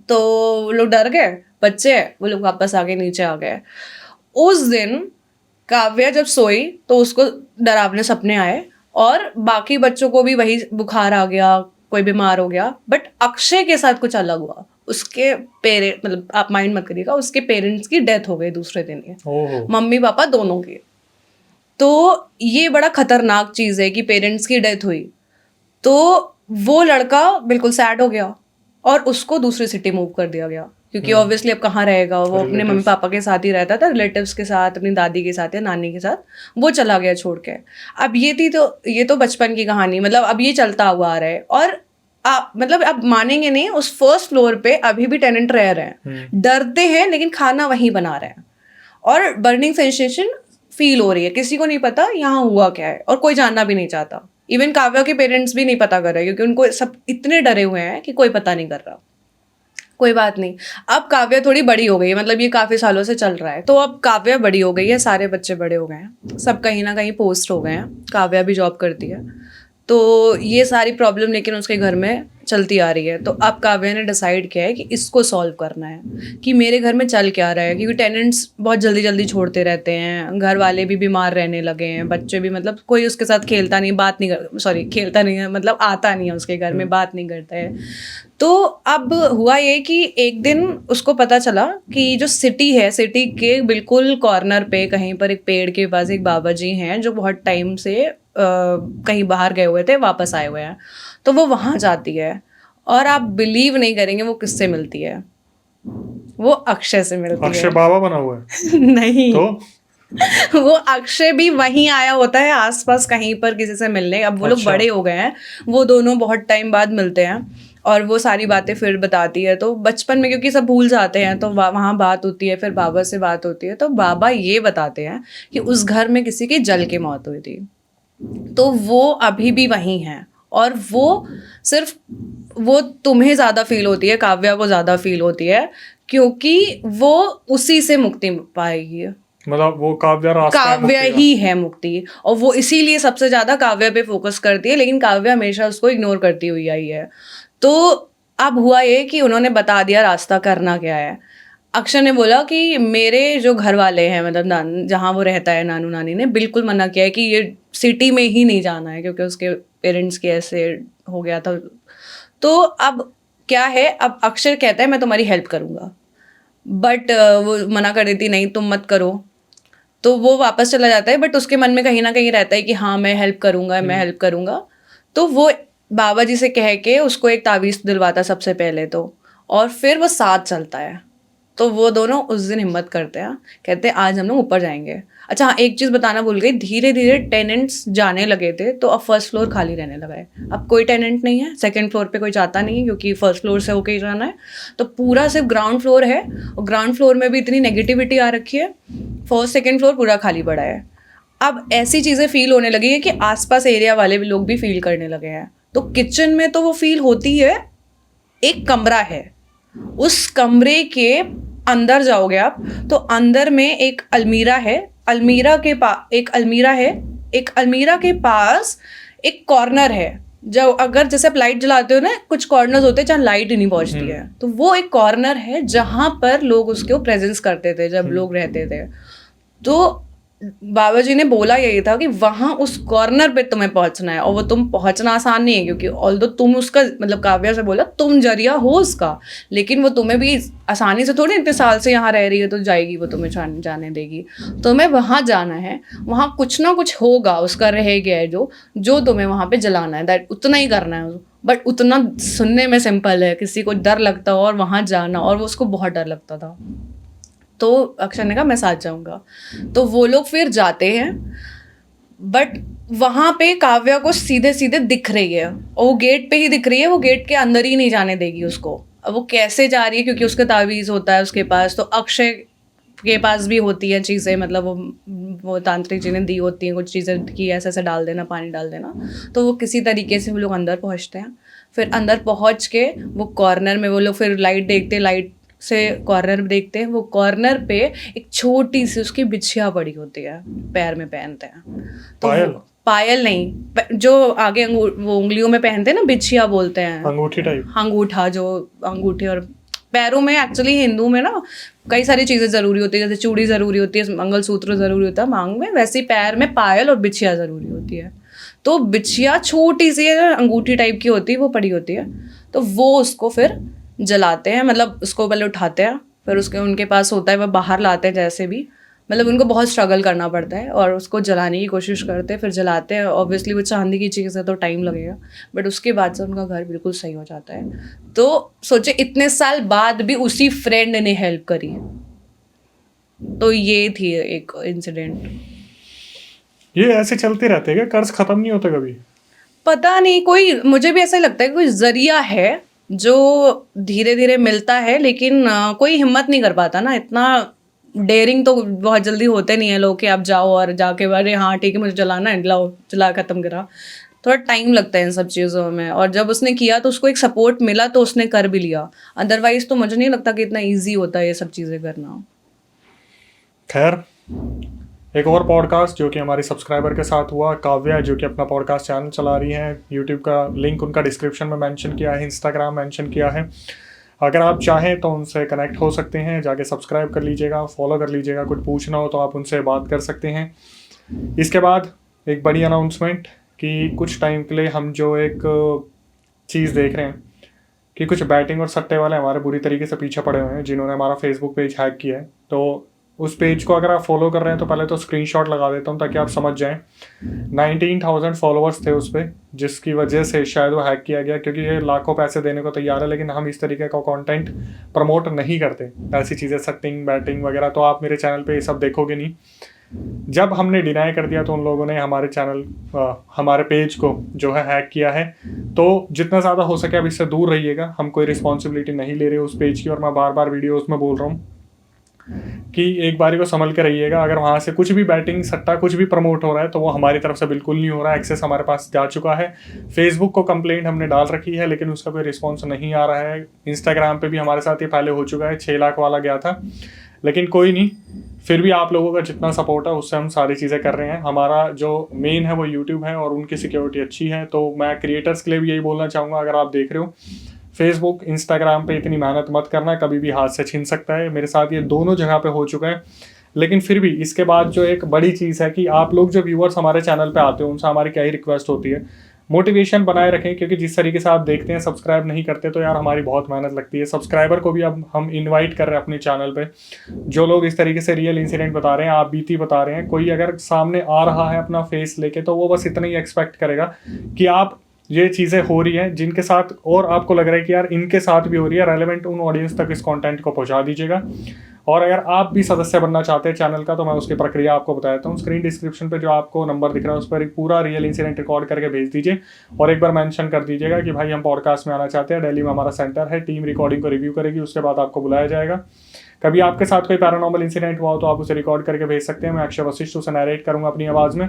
तो वो लोग डर गए, बच्चे हैं, वो लोग वापस आगे नीचे आ गए। उस दिन काव्या जब सोई तो उसको डरावने सपने आए और बाकी बच्चों को भी वही बुखार आ गया, कोई बीमार हो गया। बट अक्षय के साथ कुछ अलग हुआ। उसके पेरेंट, मतलब आप माइंड मत करिएगा, उसके पेरेंट्स की डेथ हो गई दूसरे दिन ही, ओहो। मम्मी पापा दोनों की। तो ये बड़ा खतरनाक चीज है कि पेरेंट्स की डेथ हुई। तो वो लड़का बिल्कुल सैड हो गया और उसको दूसरी सिटी मूव कर दिया गया, क्योंकि ऑब्वियसली अब कहाँ रहेगा वो, अपने मम्मी पापा के साथ ही रहता था, रिलेटिव्स के साथ, अपनी दादी के साथ या नानी के साथ, वो चला गया छोड़ के। अब ये तो बचपन की कहानी, मतलब अब ये चलता हुआ आ रहा है। और मतलब आप मानेंगे नहीं, उस फर्स्ट फ्लोर पे अभी भी टेनेंट रह रहे हैं, डरते हैं लेकिन खाना वहीं बना रहे हैं और बर्निंग सेंसेशन फील हो रही है। किसी को नहीं पता यहाँ हुआ क्या है और कोई जानना भी नहीं चाहता। इवन काव्या के पेरेंट्स भी नहीं पता कर रहे, क्योंकि उनको सब इतने डरे हुए हैं कि कोई पता नहीं कर रहा। कोई बात नहीं, अब काव्या थोड़ी बड़ी हो गई है, मतलब ये काफ़ी सालों से चल रहा है। तो अब काव्या बड़ी हो गई है, सारे बच्चे बड़े हो गए हैं, सब कहीं ना कहीं पोस्ट हो गए हैं, काव्या भी जॉब करती है। तो ये सारी प्रॉब्लम लेकिन उसके घर में चलती आ रही है। तो अब काव्या ने डिसाइड किया है कि इसको सॉल्व करना है, कि मेरे घर में चल क्या रहा है, क्योंकि टेनेंट्स बहुत जल्दी जल्दी छोड़ते रहते हैं, घर वाले भी बीमार रहने लगे हैं, बच्चे भी, मतलब कोई उसके साथ खेलता नहीं, बात नहीं कर, सॉरी खेलता नहीं है, मतलब आता नहीं है उसके घर में, बात नहीं करता है। तो अब हुआ ये कि एक दिन उसको पता चला कि जो सिटी है, सिटी के बिल्कुल कॉर्नर पे कहीं पर एक पेड़ के पास एक बाबा जी हैं जो बहुत टाइम से कहीं बाहर गए हुए थे, वापस आए हुए हैं। तो वो वहाँ जाती है और आप बिलीव नहीं करेंगे वो किससे मिलती है। वो अक्षय से मिलती है। अक्षय बाबा बना हुआ है? नहीं, तो वो अक्षय भी वहीं आया होता है आसपास कहीं पर किसी से मिलने। अब वो लोग अच्छा। बड़े हो गए हैं, वो दोनों बहुत टाइम बाद मिलते हैं और वो सारी बातें फिर बताती है। तो बचपन में क्योंकि सब भूल जाते हैं तो वहाँ बात होती है, फिर बाबा से बात होती है। तो बाबा ये बताते हैं कि उस घर में किसी की जल के मौत हुई थी, तो वो अभी भी वहीं हैं। और वो सिर्फ, वो तुम्हें ज़्यादा फील होती है, काव्या को ज़्यादा फील होती है, क्योंकि वो उसी से मुक्ति पाएगी। मतलब वो काव्या रास्ता है काव्या मुक्ति का। ही है मुक्ति, और वो इसीलिए सबसे ज्यादा काव्या पे फोकस करती है, लेकिन काव्या हमेशा उसको इग्नोर करती हुई आई है। तो अब हुआ ये कि उन्होंने बता दिया रास्ता करना क्या है। अक्षय ने बोला कि मेरे जो घर वाले हैं, मतलब जहाँ वो रहता है, नानू नानी ने बिल्कुल मना किया है कि ये सिटी में ही नहीं जाना है, क्योंकि उसके पेरेंट्स के ऐसे हो गया था। तो अब क्या है, अब अक्षय कहता है मैं तुम्हारी हेल्प करूँगा, बट वो मना कर देती, नहीं तुम मत करो। तो वो वापस चला जाता है, बट उसके मन में कहीं ना कहीं रहता है कि हाँ मैं हेल्प करूँगा, मैं हेल्प करूँगा। तो वो बाबा जी से कह के उसको एक तावीज़ दिलवाता सबसे पहले तो, और फिर वो साथ चलता है। तो वो दोनों उस दिन हिम्मत करते हैं, कहते हैं आज हम लोग ऊपर जाएंगे। अच्छा हाँ, एक चीज़ बताना भूल गई, धीरे धीरे टेनेंट्स जाने लगे थे, तो अब फर्स्ट फ्लोर खाली रहने लगा है। अब कोई टेनेंट नहीं है, सेकंड फ्लोर पे कोई जाता नहीं है, क्योंकि फर्स्ट फ्लोर से होके ही जाना है। तो पूरा सिर्फ ग्राउंड फ्लोर है, और ग्राउंड फ्लोर में भी इतनी नेगेटिविटी आ रखी है, फर्स्ट सेकंड फ्लोर पूरा खाली पड़ा है। अब ऐसी चीज़ें फील होने लगी है कि आसपास एरिया वाले भी लोग भी फील करने लगे हैं। तो किचन में तो वो फील होती है, एक कमरा है, उस कमरे के अंदर जाओगे आप तो अंदर में एक अलमीरा है, अलमीरा के पास एक अलमीरा है, एक अलमीरा के पास एक कॉर्नर है। जब अगर जैसे आप लाइट जलाते हो ना, कुछ कॉर्नर्स होते हैं जहाँ लाइट ही नहीं पहुंचती है, तो वो एक कॉर्नर है जहाँ पर लोग उसको प्रेजेंस करते थे जब लोग रहते थे। तो बाबा जी ने बोला यही था कि वहां उस कॉर्नर पे तुम्हें पहुंचना है, और वो तुम पहुंचना आसान नहीं है, क्योंकि ऑल्दो तुम उसका, मतलब काव्या से बोला तुम जरिया हो उसका, लेकिन वो तुम्हें भी आसानी से थोड़ी इतने साल से यहाँ रह रही है तो जाएगी, वो तुम्हें जाने देगी। तुम्हें वहां जाना है, वहां कुछ ना कुछ होगा उसका रह गया है जो तुम्हें वहां पे जलाना है, दैट उतना ही करना है। बट उतना सुनने में सिंपल है, किसी को डर लगता हो और वहां जाना, और वो उसको बहुत डर लगता था। तो अक्षय ने कहा मैं साथ जाऊंगा। तो वो लोग फिर जाते हैं, बट वहां पे काव्या को सीधे सीधे दिख रही है, और वो गेट पे ही दिख रही है, वो गेट के अंदर ही नहीं जाने देगी उसको। अब वो कैसे जा रही है, क्योंकि उसका तावीज़ होता है उसके पास, तो अक्षय के पास भी होती हैं चीज़ें, मतलब वो तांत्रिक जी ने दी होती हैं कुछ चीज़ें कि ऐसे ऐसे डाल देना, पानी डाल देना। तो वो किसी तरीके से वो लोग अंदर पहुँचते हैं। फिर अंदर पहुँच के वो कॉर्नर में वो लोग फिर लाइट देखते, लाइट से कॉर्नर देखते हैं, वो कॉर्नर पे एक छोटी सी उसकी बिछिया पड़ी होती है, पैर में पहनते हैं। तो पायल? पायल नहीं, जो आगे वो उंगलियों में पहनते हैं ना, बिछिया बोलते हैं, अंगूठी टाइप। अंगूठा, जो अंगूठे। और पैरों में एक्चुअली हिंदू में ना कई सारी चीज़ें ज़रूरी होती है, जैसे चूड़ी ज़रूरी होती है, मंगलसूत्र ज़रूरी होता है मांग में, वैसे ही पैर में पायल और बिछिया ज़रूरी होती है। तो बिछिया छोटी सी अंगूठी टाइप की होती है, वो पड़ी होती है। तो वो उसको फिर जलाते हैं, मतलब उसको पहले उठाते हैं, फिर उसके उनके पास होता है, वह बाहर लाते हैं जैसे भी, मतलब उनको बहुत स्ट्रगल करना पड़ता है और उसको जलाने की कोशिश करते हैं, फिर जलाते हैं। ऑब्वियसली वो चांदी की चीज़ है तो टाइम लगेगा, बट उसके बाद से उनका घर बिल्कुल सही हो जाता है। तो सोचे इतने साल बाद भी उसी फ्रेंड ने हेल्प करी। तो ये थी एक इंसिडेंट। ये ऐसे चलते रहते हैं क्या? कर्ज खत्म नहीं होता कभी? पता नहीं, कोई, मुझे भी ऐसा ही लगता है कोई जरिया है जो धीरे धीरे मिलता है, लेकिन कोई हिम्मत नहीं कर पाता ना, इतना डेयरिंग तो बहुत जल्दी होते नहीं है लोग कि आप जाओ और जाके अरे हाँ ठीक है मुझे जलाना है, लाओ जला खत्म करा। थोड़ा टाइम लगता है इन सब चीज़ों में, और जब उसने किया तो उसको एक सपोर्ट मिला तो उसने कर भी लिया, अदरवाइज तो मुझे नहीं लगता कि इतना ईजी होता है ये सब चीज़ें करना। खैर, एक और पॉडकास्ट जो कि हमारी सब्सक्राइबर के साथ हुआ, काव्या, जो कि अपना पॉडकास्ट चैनल चला रही हैं, यूट्यूब का लिंक उनका डिस्क्रिप्शन में मेंशन किया है, इंस्टाग्राम मेंशन किया है। अगर आप चाहें तो उनसे कनेक्ट हो सकते हैं, जाके सब्सक्राइब कर लीजिएगा, फॉलो कर लीजिएगा, कुछ पूछना हो तो आप उनसे बात कर सकते हैं। इसके बाद एक बड़ी अनाउंसमेंट कि कुछ टाइम के लिए हम जो एक चीज़ देख रहे हैं कि कुछ बैटिंग और सट्टे वाले हमारे बुरी तरीके से पीछे पड़े हुए हैं, जिन्होंने हमारा फेसबुक पेज हैक किया है। तो उस पेज को अगर आप फॉलो कर रहे हैं तो पहले तो स्क्रीनशॉट लगा देता हूँ ताकि आप समझ जाएं। 19,000 फॉलोअर्स थे उस पर, जिसकी वजह से शायद वो हैक किया गया, क्योंकि ये लाखों पैसे देने को तैयार है, लेकिन हम इस तरीके का कंटेंट प्रमोट नहीं करते, ऐसी चीज़ें सट्टिंग बैटिंग वगैरह, तो आप मेरे चैनल पे ये सब देखोगे नहीं। जब हमने डिनाई कर दिया तो उन लोगों ने हमारे चैनल हमारे पेज को जो है हैक किया है। तो जितना ज़्यादा हो सके अब इससे दूर रहिएगा, हम कोई रिस्पॉन्सिबिलिटी नहीं ले रहे उस पेज की, और मैं बार बार वीडियोज़ में बोल रहा हूँ कि एक बारी को संभल के रहिएगा। अगर वहाँ से कुछ भी बैटिंग सट्टा कुछ भी प्रमोट हो रहा है तो वो हमारी तरफ से बिल्कुल नहीं हो रहा है, एक्सेस हमारे पास जा चुका है। फेसबुक को कंप्लेंट हमने डाल रखी है, लेकिन उसका कोई रिस्पॉन्स नहीं आ रहा है। इंस्टाग्राम पे भी हमारे साथ ये पहले हो चुका है, 6 लाख वाला गया था, लेकिन कोई नहीं, फिर भी आप लोगों का जितना सपोर्ट है उससे हम सारी चीज़ें कर रहे हैं। हमारा जो मेन है वो यूट्यूब है और उनकी सिक्योरिटी अच्छी है। तो मैं क्रिएटर्स के लिए भी यही बोलना चाहूँगा, अगर आप देख रहे हो फेसबुक इंस्टाग्राम पे इतनी मेहनत मत करना, कभी भी हाथ से छीन सकता है। मेरे साथ ये दोनों जगह पे हो चुका है। लेकिन फिर भी इसके बाद जो एक बड़ी चीज़ है कि आप लोग जो व्यूअर्स हमारे चैनल पे आते हो उनसे हमारी क्या ही रिक्वेस्ट होती है, मोटिवेशन बनाए रखें, क्योंकि जिस तरीके से आप देखते हैं सब्सक्राइब नहीं करते तो यार हमारी बहुत मेहनत लगती है। सब्सक्राइबर को भी अब हम इनवाइट कर रहे हैं अपने चैनल पे, जो लोग इस तरीके से रियल इंसिडेंट बता रहे हैं, आप बीती बता रहे हैं, कोई अगर सामने आ रहा है अपना फेस लेके तो वो बस इतना ही एक्सपेक्ट करेगा कि आप ये चीज़ें हो रही हैं जिनके साथ और आपको लग रहा है कि यार इनके साथ भी हो रही है, रेलेवेंट उन ऑडियंस तक इस कंटेंट को पहुंचा दीजिएगा। और अगर आप भी सदस्य बनना चाहते हैं चैनल का तो मैं उसकी प्रक्रिया आपको बता देता हूँ। स्क्रीन डिस्क्रिप्शन पे जो आपको नंबर दिख रहा है उस पर एक पूरा रियल इंसिडेंट रिकॉर्ड करके भेज दीजिए और एक बार मेंशन कर दीजिएगा कि भाई हम पॉडकास्ट में आना चाहते हैं, दिल्ली में हमारा सेंटर है, टीम रिकॉर्डिंग को रिव्यू करेगी, उसके बाद आपको बुलाया जाएगा। कभी आपके साथ कोई पैरानॉर्मल इंसिडेंट हुआ हो तो आप उसे रिकॉर्ड करके भेज सकते हैं, मैं अक्षय वशिष्ठ उसे नरेट करूँगा अपनी आवाज़ में।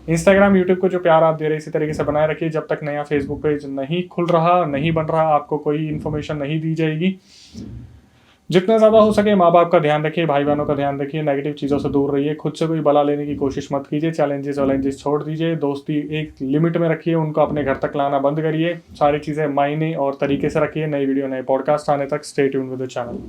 इंस्टाग्राम यूट्यूब को जो प्यार आप दे रहे हैं इसी तरीके से बनाए रखिए। जब तक नया फेसबुक पेज नहीं खुल रहा, नहीं बन रहा, आपको कोई इन्फॉर्मेशन नहीं दी जाएगी। जितना ज़्यादा हो सके माँ बाप का ध्यान रखिए, भाई बहनों का ध्यान रखिए, नेगेटिव चीज़ों से दूर रहिए, खुद से कोई बला लेने की कोशिश मत कीजिए, चैलेंजेस छोड़ दीजिए, दोस्ती एक लिमिट में रखिए, उनको अपने घर तक लाना बंद करिए, सारी चीज़ें मायने और तरीके से रखिए। नई वीडियो नए पॉडकास्ट आने तक stay tuned with the channel.